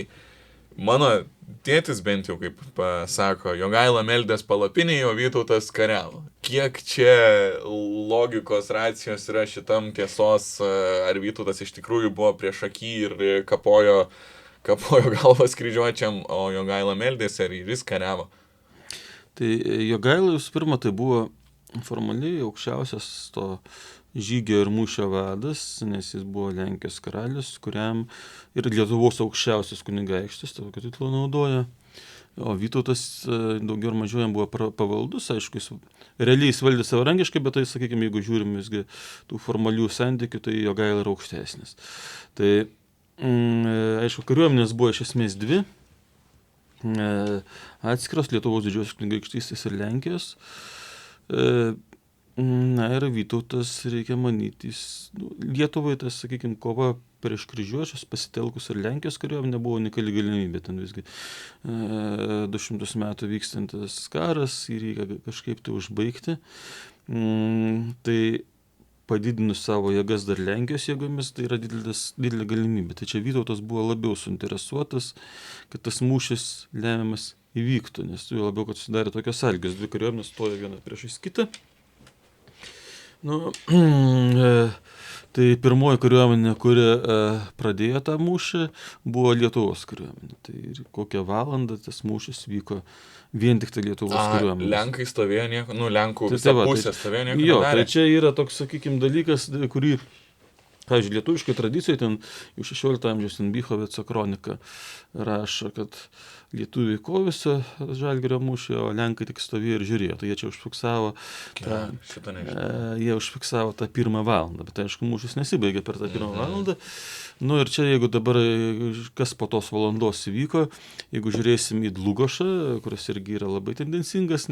B: mano tėtis bent jau, kaip sako, Jogaila meldės palapinėje, o Vytautas kariavo. Kiek čia logikos racijos yra šitam tiesos, ar Vytautas iš tikrųjų buvo priešaky ir kapojo galvas kryžiuočiam, o Jogaila meldėsi, ar jis kariavo?
A: Tai Jogaila visų pirma, tai buvo formaliai aukščiausias to žygio ir mūšio vadas, nes jis buvo Lenkijos karalius, kuriam ir Lietuvos aukščiausias kunigaikštis, tokio titulo naudoja. O Vytautas daugiau ar mažiau jam buvo pavaldus, aišku, jis realiai jis valdė savarankiškai, bet tai, sakykime, jeigu žiūrim visgi tų formalių santykių, tai Jogaila yra aukštesnis. Tai, aišku, kariuomenės buvo iš esmės dvi, atskiros Lietuvos didžiosios kunigaikštystės ir Lenkijos. Na ir Vytautas, reikia manyti, Lietuvai tas, sakykime, kova prieš kryžiuočius pasitelkus ir Lenkijos kariuomenė buvo unikali galimybė, ten visgi 200 metų vykstantis karas, jį reikia kažkaip tai užbaigti. Tai padidinus savo jėgas dar Lenkijos jėgomis, tai yra didelė galimybė. Tai čia Vytautas buvo labiau suinteresuotas, kad tas mūšis lemiamas įvyktų, nes tu labiau, kad susidarė tokios sąlygos, dvi kariuomenės stoja viena priešais kitą. Tai pirmoji kariuomenė, kuri pradėjo tą mūšį, buvo Lietuvos kariuomenė. Tai kokią valandą tas mūšis vyko vien tik tai Lietuvos kariuomenės.
B: Lenkai stovėjo nieko, Lenkų visą pusę stovėjo nieko nedarė.
A: Tai čia yra toks, sakykime, dalykas, kurį, pavyzdžiui, lietuviškai tradicijoje, ten jau 16 amžiaus Bychoveco kronika rašo, kad lietuviai kovėsi Žalgirio mūšį, o Lenkai tik stovėjo ir žiūrėjo. Tai jie čia užfiksavo tą pirmą valandą, bet aišku, mūšis nesibaigė per tą pirmą valandą. Nu ir čia, jeigu dabar, kas po tos valandos įvyko, jeigu žiūrėsim į Dlugošą, kuris irgi yra labai tendencingas,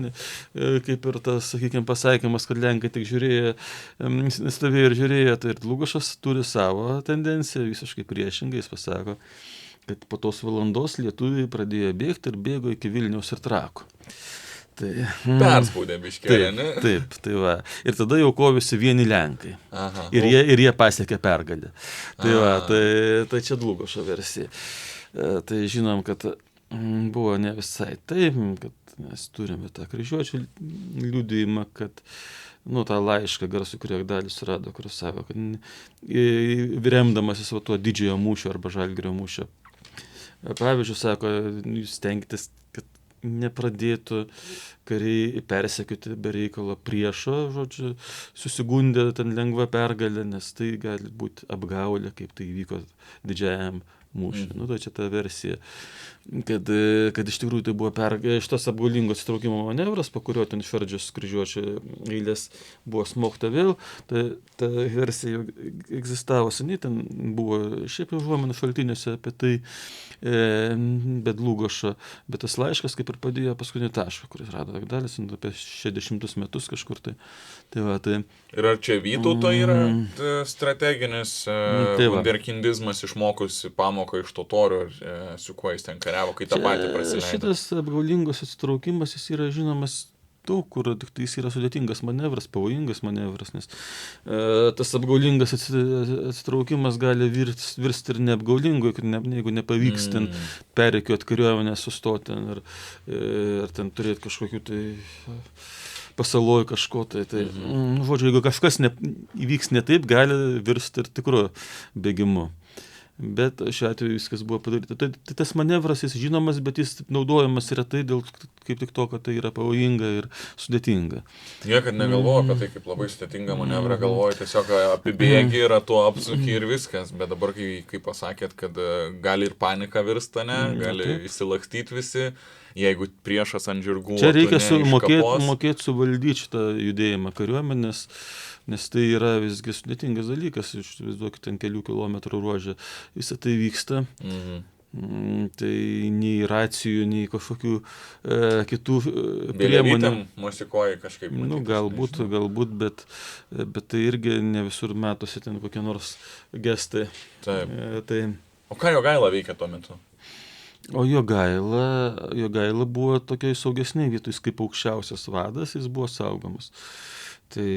A: kaip ir tas, sakykime, pasakymas, kad Lenkai tik žiūrėjo, stovėjo ir žiūrėjo, tai ir Dlugošas turi savo tendenciją, visiškai priešingai, jis pasako, kad po tos valandos lietuviai pradėjo bėgti ir bėgo iki Vilniaus ir Trakų. Tai,
B: Perspaudė biškelį, ne?
A: Taip, tai va. Ir tada jau kovėsi vieni Lenkai.
B: Aha.
A: Ir jie pasiekė pergalę. Tai va, tai čia Dlugošo versija. Tai žinom, kad buvo ne visai taip, kad mes turime tą kryžiuočių liudijimą, kad tą laišką garsų, kurį Agdalius rado, kuris sako, kad remdamasis tuo didžiojo mūšio arba Žalgirio mūšio pavyzdžiui, sako, jūs tenkitės, kad nepradėtų kariai persekioti be reikalo priešo, žodžiu, susigundė ten lengva pergalė, nes tai gali būti apgaulė, kaip tai įvyko didžiajam mūšį. Tai čia ta versija, kad iš tikrųjų tai buvo šitas apgaulingos įtraukimo manevras, po kurio ten išvardžius kryžiuočių eilės buvo smogta vėl. Ta versija jau egzistavo seniai, ten buvo šiaip užuomenų šaltiniuose apie tai, bet Dlugošo, bet tas laiškas kaip ir padėjo paskutinį tašką, kuris rado Agdalis apie 60 metus kažkur tai.
B: Ir ar čia Vytauto yra strateginis vunderkindizmas išmokusi pamoką iš totorių, su kuo jis ten kariavo, kai tą patį prasileido?
A: Šitas apgaulingos atsitraukimas, jis yra žinomas daug, kur tik tai jis yra sudėtingas manevras, pavojingas manevras, nes tas apgaulingas atsitraukimas gali virsti ir neapgaulingu, jeigu nepavyks ten perrikiuot kariuomenę, sustoti ten, ar ten turėti kažkokių tai pasaloj kažko tai. Žodžiu, jeigu kažkas įvyks ne taip, gali virsti ir tikru bėgimu. Bet šiuo atveju viskas buvo padaryta. Tai tas manevras, jis žinomas, bet jis naudojamas retai dėl kaip tik to, kad tai yra pavojinga ir sudėtinga.
B: Niekad negalvoju apie tai kaip labai sudėtinga manevrą, galvoju tiesiog apibėgi, ratu apsuki ir viskas. Bet dabar, kai pasakėt, kad gali ir panika virsta, gali įsilakstyti visi, jeigu priešas ant žirgų.
A: Čia reikia mokėti suvaldyti šitą judėjimą kariuomenės, nes tai yra visgi sudėtingas dalykas, išvaizduokit, ten kelių kilometrų ruožė, visą tai vyksta. Tai nei racijų, nei kažkokių kitų priemonių.
B: Vėliavytėm mosikoji kažkaip.
A: Galbūt, bet tai irgi ne visur matosi ten kokie nors gestai.
B: Taip. O ką Jogaila veikia tuo metu?
A: O Jogaila buvo tokioj saugesnėj vietoj, kaip aukščiausias vadas, jis buvo saugomas. Tai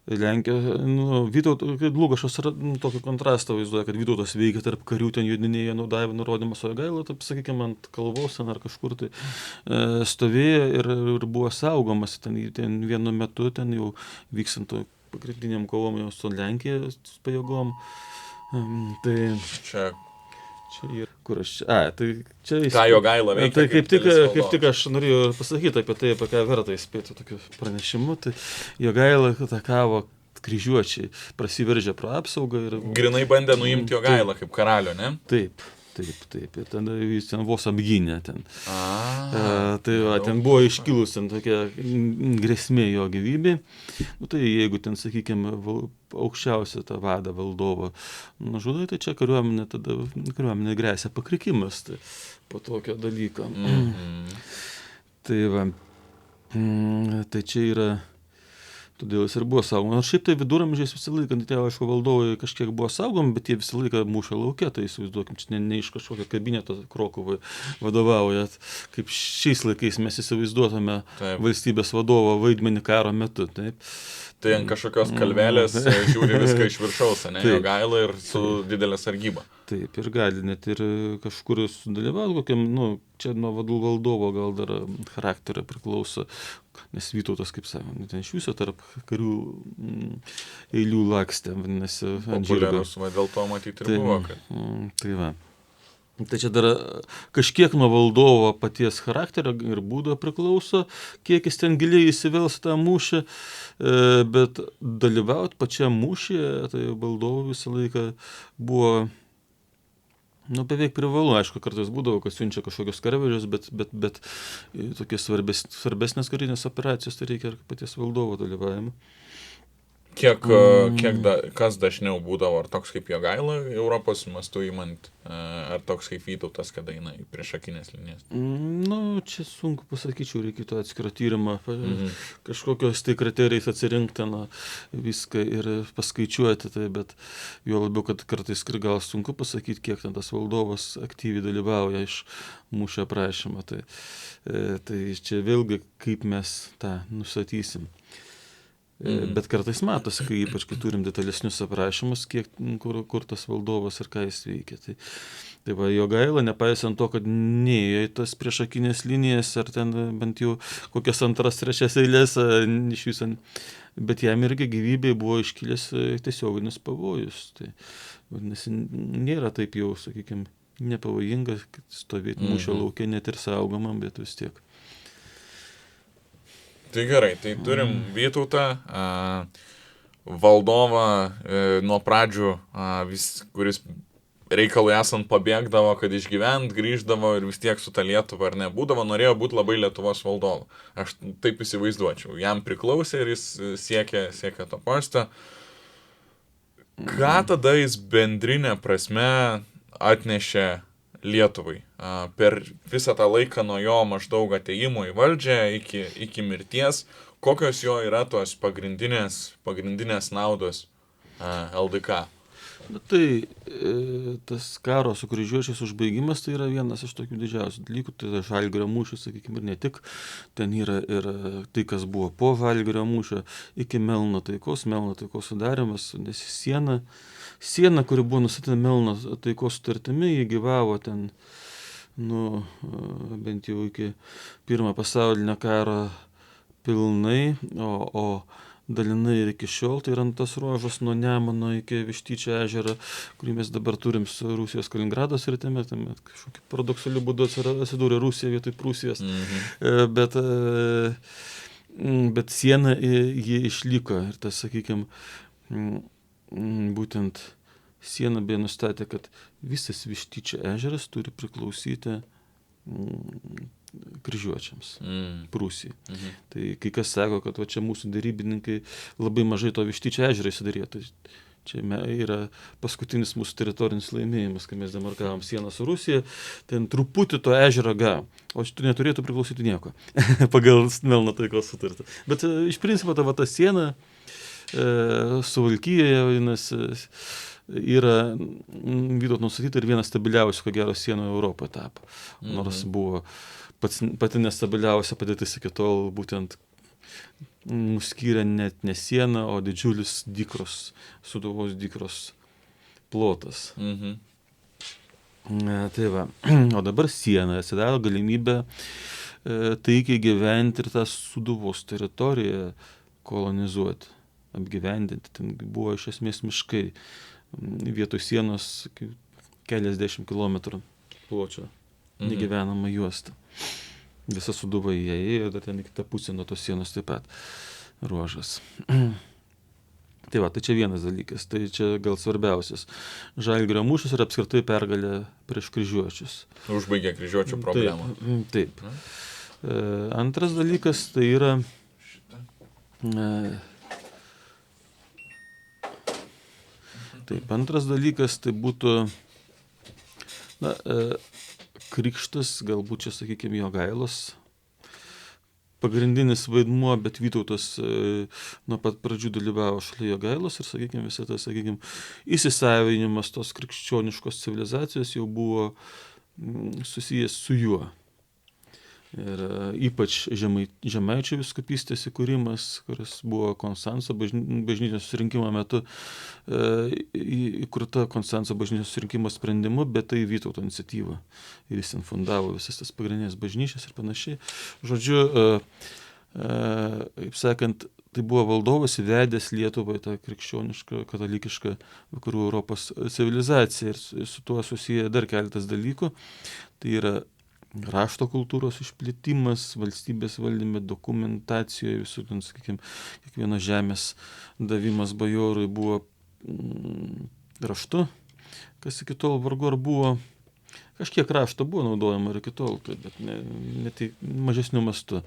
A: Lenkija, Dlugošas tokį kontrastą vaizduoja, kad Vytautas veikia tarp karių, ten judinėje naudavė nurodymas, o Jogaila, taip sakykime, ant kalvos ar kažkur tai stovėjo ir buvo saugomas. Ten vienu metu, ten jau vykstant pagrindiniam kovom jau su Lenkijos pajėgom. Tai čia yra, kur aš čia, tai čia jis...
B: Ką Jogaila veikia?
A: Tai kaip tik aš norėjau pasakyti apie tai, apie ką verta įspėti tokiu pranešimu, tai Jogaila atakavo kryžiuočiai, prasiveržė pro apsaugą ir...
B: Grinai bandė nuimti Jogailą kaip karalių, ne?
A: Taip. Ir tada jis ten vos apgynė ten. Ten buvo iškilus tokia grėsmė jo gyvybė. Tai jeigu ten, sakykime, aukščiausią tą vadą valdovą nužudai, tai čia kariuomenė grėsia pakrikimas po tokio dalyko. Tai čia yra... Todėl jis ir buvo saugomas. Nors šiaip tai viduramžiais visą laiką, aišku, valdovai kažkiek buvo saugomi, bet jie visą laiką mūšio lauke, tai įsivaizduokim, čia ne iš kažkokio kabineto Krokuvai vadovaujat, kaip šiais laikais mes įsivaizduotume valstybės vadovo vaidmenį karo metu. Taip.
B: Tai ant kažkokios kalvelės žiūri viską iš viršaus, ne? Jogaila ir su didelė sargyba.
A: Taip, ir gali net ir kažkur sudalyvauti kokiam, čia nuo valdovo gal dar charakterio priklauso, nes Vytautas, kaip sakant, ten iš viso tarp karių eilių lakstė, vadinasi, ant žirgo.
B: Populiarus, dėl to matyti ir buvo.
A: Tai va. Tai čia dar kažkiek nuo valdovo paties charakterio ir būdo priklauso, kiek jis ten giliai įsivels tą mūšį, bet dalyvauti pačiam mūšyje, tai valdovo visą laiką buvo beveik privalu. Aišku, kartais būdavo, kad siunčia kažkokios karvežius, bet tokie svarbesnės karinės operacijos, tai reikia ir paties valdovo dalyvavimo.
B: Kas dažniau būdavo, ar toks kaip Jogaila Europos mastu įmant, ar toks kaip Vytautas, kada eina į priešakinės linijas?
A: Nu, čia sunku pasakyčiau, reikėtų atskirą tyrimą, kažkokios tai kriterijais atsirinkti viską ir paskaičiuoti, tai, bet jo labiau, kad kartais gal sunku pasakyti, kiek ten tas valdovas aktyviai dalyvauja iš mūšio aprašymą, tai čia vėlgi kaip mes tą nustatysim. Bet kartais matosi, ypač kai turim detalesnius aprašymus, kur tas valdovas ir ką jis veikia. Tai va, Jogaila, nepaisant to, kad neėjo į tas priešakinės linijas, ar ten bent jau kokias antras, trečias eilės iš viso, bet jam irgi gyvybei buvo iškilęs tiesioginis pavojus. Tai vadinasi, nėra taip jau, sakykime, nepavojinga stovėti mūšio lauke, net ir saugomam, bet vis tiek.
B: Tai gerai, tai turim Vytautą, valdovą nuo pradžių, kuris reikalui esant pabėgdavo, kad išgyvent, grįždavo ir vis tiek su ta Lietuva ar nebūdavo, norėjo būti labai Lietuvos valdovu. Aš taip įsivaizduočiau. Jam priklausė ir jis siekė to postą. Ką tada jis bendrinė prasme atnešė Lietuvai? Per visą tą laiką nuo jo maždaug atėjimo į valdžią iki mirties, kokios jo yra tos pagrindinės naudos LDK?
A: Tai tas karo su kryžiuočiais užbaigimas tai yra vienas iš tokių didžiausių dalykų, tai yra Žalgirio mūšis, sakykime, ir ne tik, ten yra ir tai, kas buvo po Žalgirio mūšio, iki Melno taikos sudarimas, nes siena, kuri buvo nustatyta Melno taikos sutartimi, jį gyvavo ten, bent jau iki Pirmo pasaulinio karo pilnai, o dalinai ir iki šiol, tai yra tas ruožas nuo Nemuno iki Vištyčio ežero, kurį mes dabar turim su Rusijos Kaliningrado sritimi, kažkokiu paradoksaliu būdu atsidūrė Rusija vietoj Prūsijos, bet siena jie išliko ir tas, sakykime, būtent siena beje nustatė, kad visas Vištyčio ežeras turi priklausyti kryžiuočiams, Prūsijai. Tai kai kas sako, kad čia mūsų derybininkai labai mažai to Vištyčio ežerą įsidarė. Tai čia yra paskutinis mūsų teritorinis laimėjimas, kai mes demarkavom sieną su Rusija, ten truputį to ežero gavom, o šitų neturėtų priklausyti nieko pagal Melno taikos sutartį. Bet iš principo ta siena Suvalkijoje, vadinasi, yra Vytauto nustatyta ir vienas stabiliausių, ko gero, sienų Europoje tapo. Nors buvo pati nestabiliausia padėtis iki tol, būtent nuskyrė net ne sieną, o didžiulis Sūduvos dykros plotas. Tai va, o dabar siena atsidaro galimybę taikiai gyventi ir tą Sūduvos teritoriją kolonizuoti, apgyvendinti. Ten buvo iš esmės miškai. Vietoj sienos keliasdešimt kilometrų pločio negyvenama juosta. Visa Sūduva įėjo, dar ten iki tą pusę nuo tos sienos taip pat ruožas. Tai va, tai čia vienas dalykas, tai čia gal svarbiausias. Žalgirio mūšis ir apskritai pergalė prieš kryžiuočius.
B: Užbaigė kryžiuočių problemą.
A: Taip. Antras dalykas tai yra antras dalykas tai būtų krikštas, galbūt čia, sakykime, Jogailos pagrindinis vaidmuo, bet Vytautas nuo pat pradžių dalyvavo šalia Jogailos ir, sakykime, visą tas, sakykime, įsisavinimas tos krikščioniškos civilizacijos jau buvo susijęs su juo. Ir ypač Žemaičių vyskupystės įkūrimas, kuris buvo Konstanco bažnyčios susirinkimo metu įkurta Konstanco bažnyčios susirinkimo sprendimu, bet tai Vytauto iniciatyva. Ir jis infundavo visas tas pagrindinės bažnyčias ir panašiai. Žodžiu, kaip sakant, tai buvo valdovas įvedęs Lietuvą į tą krikščionišką, katalikišką vakarų Europos civilizaciją ir su tuo susiję dar keletas dalykų. Tai yra rašto kultūros išplėtimas, valstybės valdyme, dokumentacijoje, visų, sakykime, kiekvienos žemės davimas bajorui buvo raštu, kas iki tol vargu ar buvo kažkiek rašto buvo naudojama ir iki tol, bet ne tik mažesniu mastu.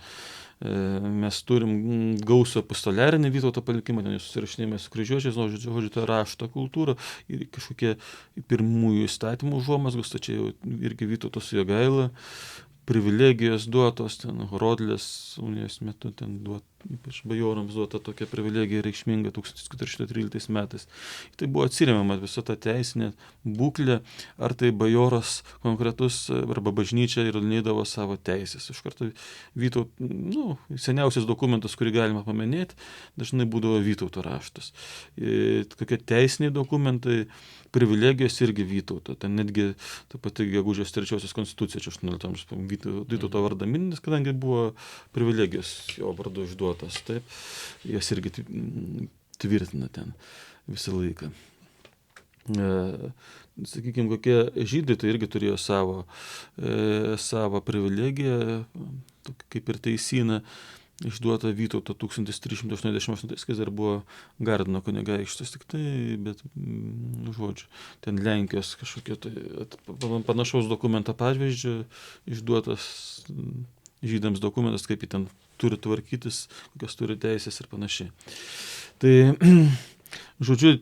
A: Mes turim gausų epistoliarinį Vytauto palikimą, ten susirašinėjame su kryžiuočiais, žodžiu, ta rašto kultūra ir kažkokie pirmųjų įstatymų užuomazgos, tai čia jau irgi Vytauto su Jogaila, privilegijos duotos, ten Horodlės unijos metu ten ypač bajorams duota tokia privilegija reikšminga 1413 metais. Tai buvo atsiremiama visa ta teisinė būklė, ar tai bajoras konkretus arba bažnyčia įrodinėdavo savo teisės. Iš karto seniausias dokumentas, kurį galima paminėti, dažnai būdavo Vytauto raštas. Kokie teisiniai dokumentai, privilegijos irgi Vytauto. Ten netgi ta pati gegužės 3 konstitucija, čia 18 amžiaus Vytauto vardą minimas, kadangi buvo privilegijos jo vardu išduotas, taip, jas irgi tvirtina ten visą laiką. Sakykime, kokie žydai, tai irgi turėjo savo privilegiją, kaip ir teisyną, išduota Vytauto 1388, kai dar buvo Gardino kunigaikštis, tik tai, bet, žodžiu, ten Lenkijos kažkokie tai panašaus dokumento pavyzdžio išduotas žydams dokumentas, kaip jį ten turi tvarkytis, kokias turi teisės ir panašiai. Tai, žodžiu,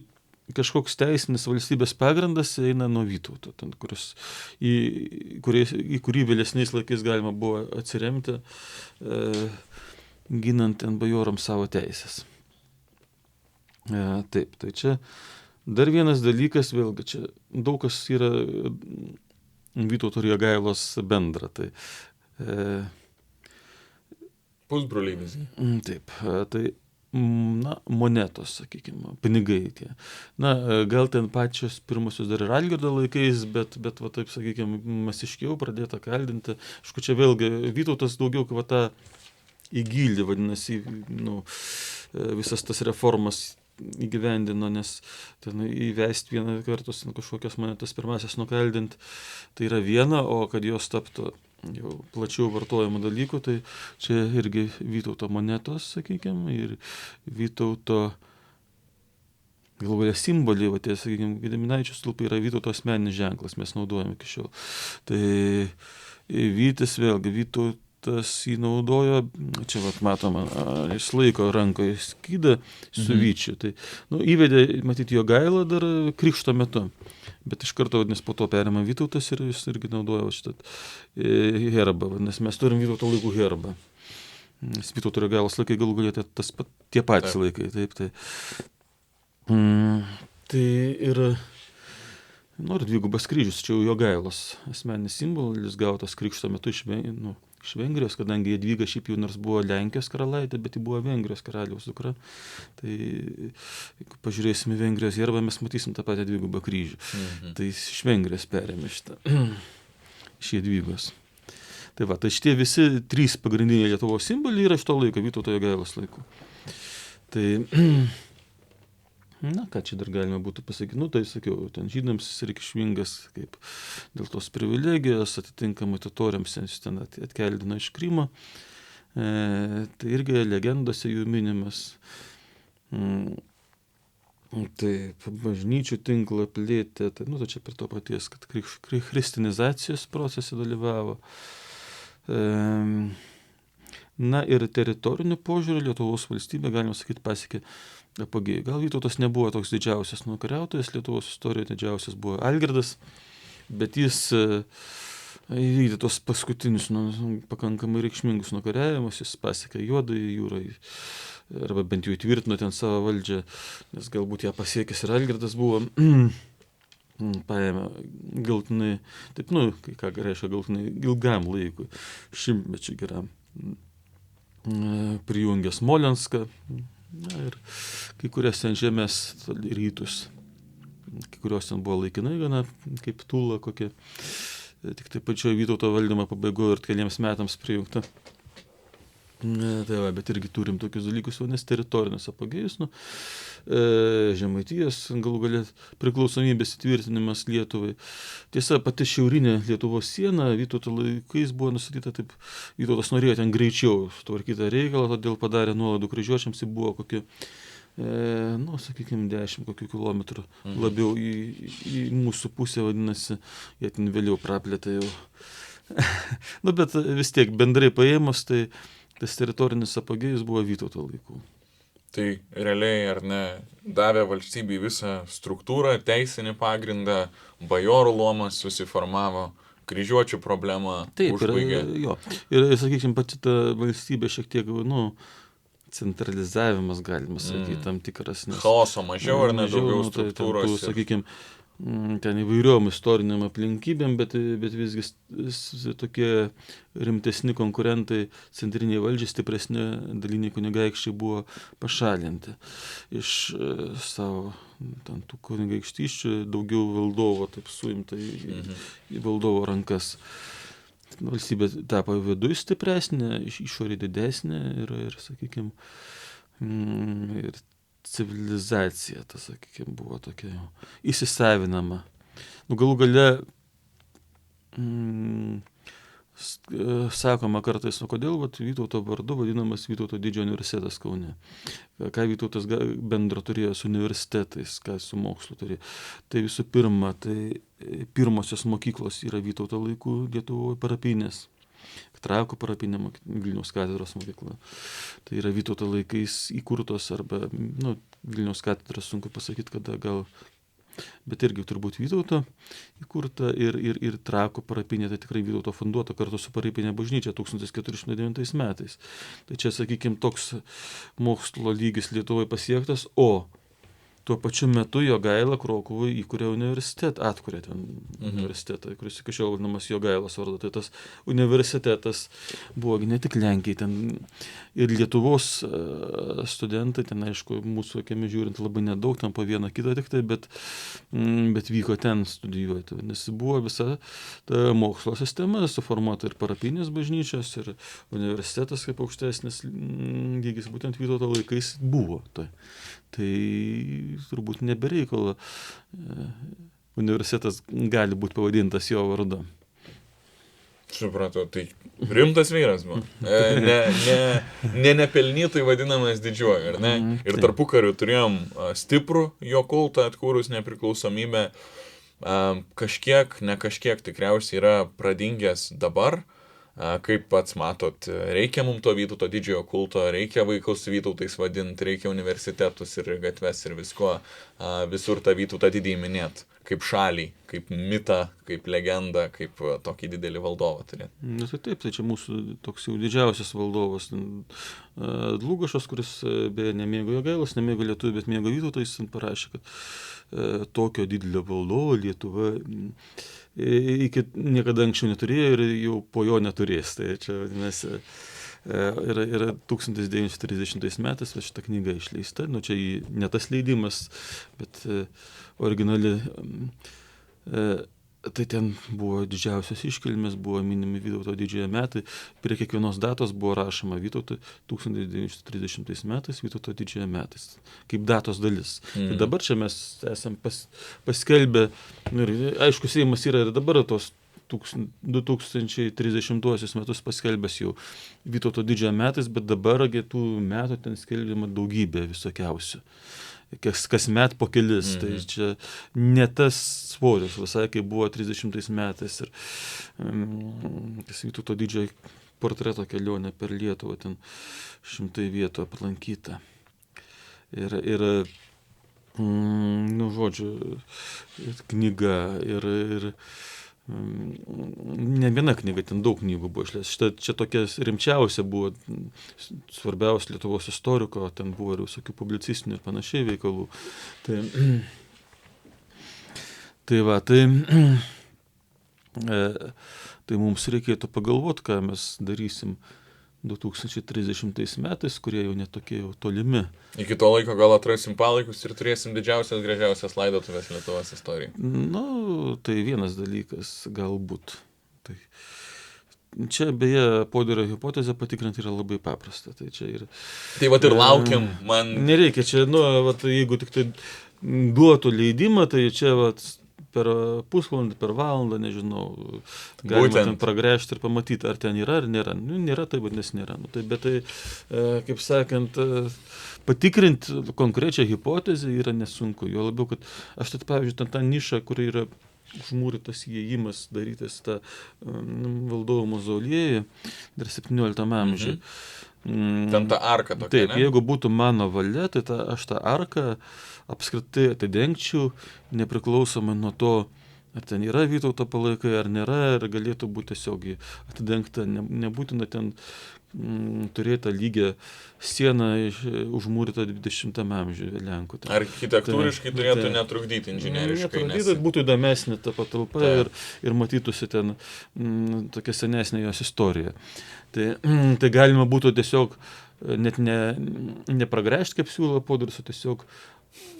A: kažkoks teisinis valstybės pagrindas eina nuo Vytauto, ten, į kurį vėlesniais laikais galima buvo atsiremti, ginant ten bajorams savo teisės. Taip, tai čia dar vienas dalykas, vėlgi čia daug kas yra Vytauto ir Jogailos bendra. Tai,
B: pusbroliai visi.
A: Taip, tai monetos, sakykime, pinigai tie. Gal ten pačios pirmosios dar ir Algirdo laikais, bet va taip, sakykime, masiškiau pradėta kaldinti. Aišku, čia vėlgi Vytautas daugiau kaip tą įgildė, vadinasi, visas tas reformas įgyvendino, nes ten įvesti vieną kartus kažkokias monetas pirmasis nukaldinti, tai yra viena, o kad jos taptų jau plačiau vartojamų dalykų, tai čia irgi Vytauto monetos, sakykime, ir Vytauto galų galia simboliai, va tie, sakykime, Gediminaičio stulpai yra Vytauto asmeninis ženklas, mes naudojame iki šiol. Tai Vytis vėlgi, Vytautas jį naudojo, čia vat matoma, jis laiko rankoje skydą su vyčiu. Tai įvedė, matyti, Jogailą dar krikšto metu. Bet iš karto, vadinasi, po to perima Vytautas ir jis irgi naudojo šitą herbą. Vadinasi, mes turim Vytauto laikų herbą. Vytauto ir Jogailos laikai galų galėtų tie patys laikai. Taip, tai. Tai ir dvigubas kryžius, čia jau Jogailos asmeninis simbolis, gautas krikšto metu iš Vengrijos, kadangi Jadvyga šiaip jau nors buvo Lenkijos karalaitė, bet ji buvo Vengrijos karaliaus dukra. Tai jeigu pažiūrėsime Vengrijos herbą, mes matysim tą patį dvigubą kryžių. Tai iš Vengrijos perėmė šitą, iš Jadvygos. Tai va, tai šitie visi 3 pagrindiniai Lietuvos simboliai yra iš to laiko, Vytauto Jogailos laikų. Tai, ką čia dar galima būtų pasakyti, tai sakiau, ten žydams jis reikšmingas kaip dėl tos privilegijos, atitinkamai totoriams jis ten atkeldino iš Krymo, tai irgi legendose jų minimas. Taip, bažnyčių tinklą plėtė, tai čia per to paties, kad christianizacijos procese dalyvavo. Ir teritoriniu požiūriu Lietuvos valstybė, galima sakyti, pasiekė apogėjų. Gal Vytautas nebuvo toks didžiausias nukariautojas, Lietuvos istorijoje didžiausias buvo Algirdas, bet jis įvykdė tos paskutinius pakankamai reikšmingus nukariavimus, jis pasiekė Juodąją jūrą, arba bent jau įtvirtino ten savo valdžią, nes galbūt ją pasiekęs ir Algirdas buvo paėmė galtinai, taip, ką reiškia galtinai, ilgam laikui, šimtmečiui geram, prijungė Smolenską, ir kai kurias ten žemės rytus, kai kurios ten buvo laikinai gana, kaip Tula kokia, tik tai pačioje Vytauto valdymo pabaigoje ir keliems metams prijungta. Tai va, bet irgi turim tokius dalykus, nes teritorinis apogėjus, Žemaitijos galų galia priklausomybės įtvirtinimas Lietuvai. Tiesa, pati šiaurinė Lietuvos siena Vytauto laikais buvo nustatyta taip, Vytautas norėjo ten greičiau tvarkyti reikalą, todėl padarė nuolaidų kryžiuočiams, tai buvo kokie nu, sakykime, 10 kokių kilometrų labiau į mūsų pusę, vadinasi, jie ten vėliau praplėtė jau. Nu, bet vis tiek bendrai paėmus, tai tas teritorinis apogėjus buvo Vytauto laikų.
B: Tai realiai, ar ne, davė valstybei visą struktūrą, teisinį pagrindą, bajorų luomas susiformavo, kryžiuočių problemą užbaigė.
A: Ir sakykime, pati ta valstybė šiek tiek, nu, centralizavimas, galima sakyti, tam tikras.
B: Chaoso mažiau, ar ne, daugiau struktūros.
A: Tai, sakykime, ten įvairiom istoriniam aplinkybėm, bet visgi tokie rimtesni konkurentai centriniai valdžiai, stipresni daliniai kunigaikščiai buvo pašalinti iš savo tų kunigaikštyščių, daugiau valdovo taip suimta į valdovo rankas. Valstybė tapo viduj stipresnė, išorė didesnė ir sakykime, ir civilizacija, tas, sakykime, buvo tokia jau įsisavinama. Nu, galų gale sakoma kartais, nu, kodėl Vytauto vardu vadinamas Vytauto didžiojo universitetas Kaune. Ką Vytautas bendro turėjo su universitetais, ką su mokslu turėjo. Tai visų pirma, tai pirmosios mokyklos yra Vytauto laikų Lietuvoje parapinės. Trakų parapinė Vilniaus katedros mokykla. Tai yra Vytauto laikais įkurtos arba, nu, Vilniaus katedros sunku pasakyti, kada gal, bet irgi turbūt Vytauto įkurta ir Trakų parapinė, tai tikrai Vytauto funduota kartu su parapinė bažnyčia 1409 metais. Tai čia, sakykime, toks mokslo lygis Lietuvoje pasiektas, o tuo pačiu metu Jogaila Krokuvai įkūrė universitetą, atkurė ten universitetą, kuris iki šiol vadinamas Jogailos vardu. Tai tas universitetas buvo ne tik Lenkijai, ten ir Lietuvos studentai, ten aišku, mūsų akimis žiūrint labai nedaug, ten po vieną kitą tik tai, bet vyko ten studijuoti. Nes buvo visa ta mokslo sistema, suformuota ir parapinės bažnyčios, ir universitetas kaip aukštesnis lygis, būtent Vytauto laikais buvo. Tai turbūt nebereikalo universitetas gali būti pavadintas jo vardu.
B: Supratau, tai rimtas vyras buvo. Nepelnytai vadinamas didžiuoju, ar ne? Ir tarpukariu turėjom stiprų jo kultą atkūrus nepriklausomybę. Kažkiek, ne kažkiek tikriausiai yra pradingęs dabar. Kaip pats matot, reikia mums to Vytauto didžiojo kulto, reikia vaikus Vytautais vadinti, reikia universitetus ir gatves ir visko, visur tą Vytautą didįjį minėt, kaip šalį, kaip mitą, kaip legendą, kaip tokį didelį valdovą turėti.
A: Na tai taip, tai čia mūsų toks jau didžiausias valdovas Dlugošas, kuris beje nemėgo Jogailos, nemėgo lietuvių, bet mėgo Vytautą, jis parašė, kad tokio didelio valdovo Lietuva iki niekada anksčiau neturėjo ir jau po jo neturės. Tai čia vadinasi, yra 1930 metais šitą knygą išleista. Nu, čia ne tas leidimas, bet originali. Tai ten buvo didžiausios iškilmės, buvo minimi Vytauto didžiojo metai. Prie kiekvienos datos buvo rašoma Vytauto 1930 metais, Vytauto didžiojo metais, kaip datos dalis. Tai dabar čia mes esam paskelbę, ir aišku, Seimas yra ir dabar tos 2030 metus paskelbęs jau Vytauto didžiojo metais, bet dabar tų metų ten skelbiama daugybė visokiausių. Kasmet po kelis, tai čia ne tas svoris, visai kaip buvo 30 metais ir Vytauto didžiojo portreto kelionė per Lietuvą, ten 100 vietų aplankyta. Ir nu, žodžiu, knyga ir ne viena knyga, ten daug knygų buvo išleista. Čia tokia rimčiausia buvo, svarbiausia Lietuvos istoriko, ten buvo ir visokių publicistinių ir panašiai veikalų. Tai mums reikėtų pagalvoti, ką mes darysim 2030 metais, kurie jau netokie jau tolimi.
B: Iki to laiko gal atrasim palaikus ir turėsim didžiausias, gražiausias laidotuvės Lietuvos istorijai.
A: Nu, tai vienas dalykas, galbūt. Tai čia beje, Poderio hipotezę patikrinti yra labai paprasta. Tai čia ir
B: ir laukiam, man.
A: Nereikia čia, jeigu tik tai duotų leidimą, tai čia per pusvalandį, per valandą, nežinau, galima ten pragręžti ir pamatyti, ar ten yra, ar nėra. Nu, nėra, tai vadinasi nėra. Nu, tai, bet tai, kaip sakant, patikrinti konkrečią hipotezę yra nesunku. Jo labiau, kad aš tai, pavyzdžiui, tą nišą, kur yra užmūrytas įėjimas darytas tą valdovo mauzoliejų dar 17 amžiuje.
B: Ten ta arka tokia,
A: taip, jeigu būtų mano valia, tai aš tą arką apskritai atidengčiau, nepriklausomai nuo to, ar ten yra Vytauto palaikai, ar nėra, ar galėtų būti tiesiog atidengta, nebūtina ten turėta lygia sieną užmūryta 20 amžiuje Lenkų.
B: Architektūriškai turėtų netrukdyti inžinieriškai.
A: Netrukdyti, būtų įdomesnė ta patalpa ir matytųsi ten tokia senesnė jos istorija. Tai galima būtų tiesiog net nepragręžti kaip siūlo podarys, o tiesiog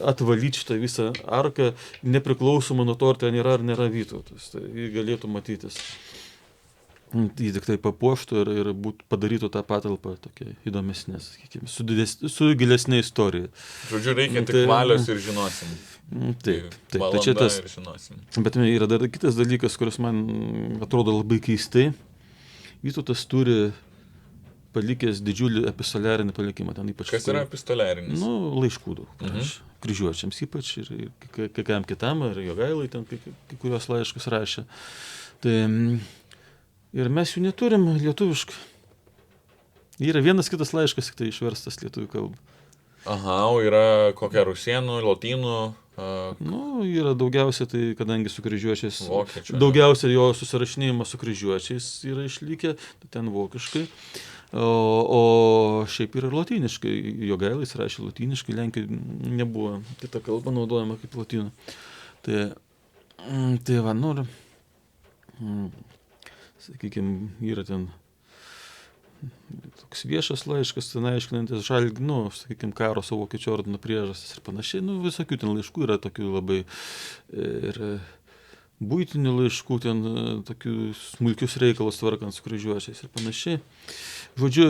A: atvalyti šitą visą arką, nepriklausomai nuo to, ar ten yra ar nėra Vytautas. Tai jį galėtų matytis. Jį tik tai papuoštų ir padarytų tą patalpą tokia įdomesnė, sakykime, su gilesnė istorija.
B: Žodžiu, reikia tik valios ir žinosim.
A: Taip.
B: Tai čia tas ir žinosim.
A: Bet yra dar kitas dalykas, kuris man atrodo labai keistai. Vytautas turi palikęs didžiulį epistoliarinį palikimą. Ten ypač,
B: kas yra epistoliarinis?
A: Laiškų daug. Kryžiuočiams ypač ir kai kam kitam, ir Jogailai ten kai kurios laiškus rašė. Tai ir mes jų neturim lietuviškai. Yra vienas kitas laiškas, tik tai išverstas lietuvių kalbą.
B: Aha, o yra kokia rusėnų, lotynų?
A: Yra daugiausia, tai kadangi su kryžiuočiais,
B: vokiečių,
A: daugiausia jo susirašinėjimas su kryžiuočiais yra išlikę, ten vokiškai, o šiaip yra lotyniškai. Jogailais rašė lotyniškai, Lenkijoje nebuvo kita kalba naudojama kaip lotynų. Tai va, sakykime, yra ten toks viešas laiškas, ten aiškinantis sakykime, karo su Vokiečių ordino priežastis ir panašiai. Visokių ten laiškų yra tokių labai ir buitinių laiškų, ten tokių smulkius reikalus tvarkant su kryžiuočiais ir panašiai. Žodžiu,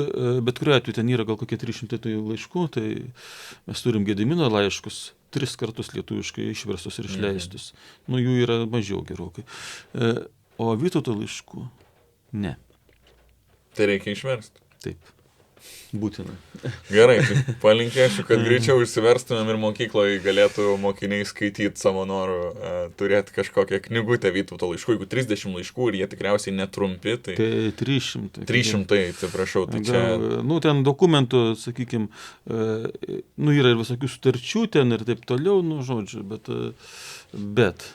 A: bet kuriuo atveju ten yra gal kokie 300 laiškų, tai mes turim Gedimino laiškus 3 kartus lietuviškai išverstus ir išleistus. Jų yra mažiau gerokai. O Vytauto laiškų ne.
B: Tai reikia išversti.
A: Taip. Būtina.
B: Gerai, tai palinkėsiu, kad greičiau išsiverstumėm ir mokykloje galėtų mokiniai skaityti savo norų, turėti kažkokią knygutę Vytauto laiškų. Jeigu 30 laiškų ir jie tikriausiai netrumpi, tai...
A: 300.
B: 300, atsiprašau. Tai čia...
A: ten dokumentų, sakykime, yra ir visokių sutarčių ten ir taip toliau, žodžiu, bet...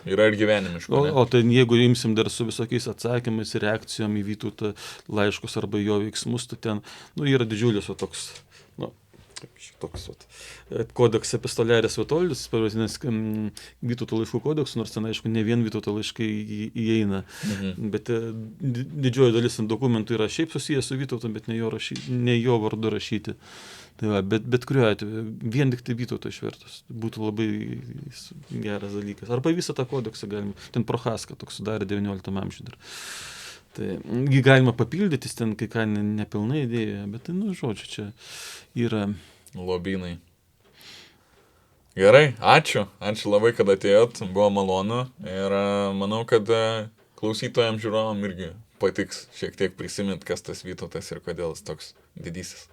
A: Yra
B: ir gyvenimiškų.
A: O tai jeigu imsim dar su visokiais atsakymais ir reakcijom į Vytautą laiškus arba jo veiksmus, tai ten yra didžiulis toks kodeks epistoliaris Vitoldis, pavadinęs Vytauto laiškų kodeksu, nors ten, aišku, ne vien Vytauto laiškai įeina, bet didžioji dalis dokumentų yra šiaip susijęs su Vytautu, bet ne jo vardu rašyti. Tai va, bet kuriuo atveju, vien tik tai Vytauto išvertus, būtų labai geras dalykas. Arba visą tą kodeksą galima, ten Prochaska toks sudarė 19 amžiuje dar. Tai jį galima papildyti, ten kai ką nepilnai idėja, bet žodžiu, čia yra...
B: Lobynai. Gerai, ačiū labai, kad atėjot, buvo malonu ir manau, kad klausytojams žiūrovam irgi patiks šiek tiek prisiminti, kas tas Vytautas ir kodėl jis toks didysis.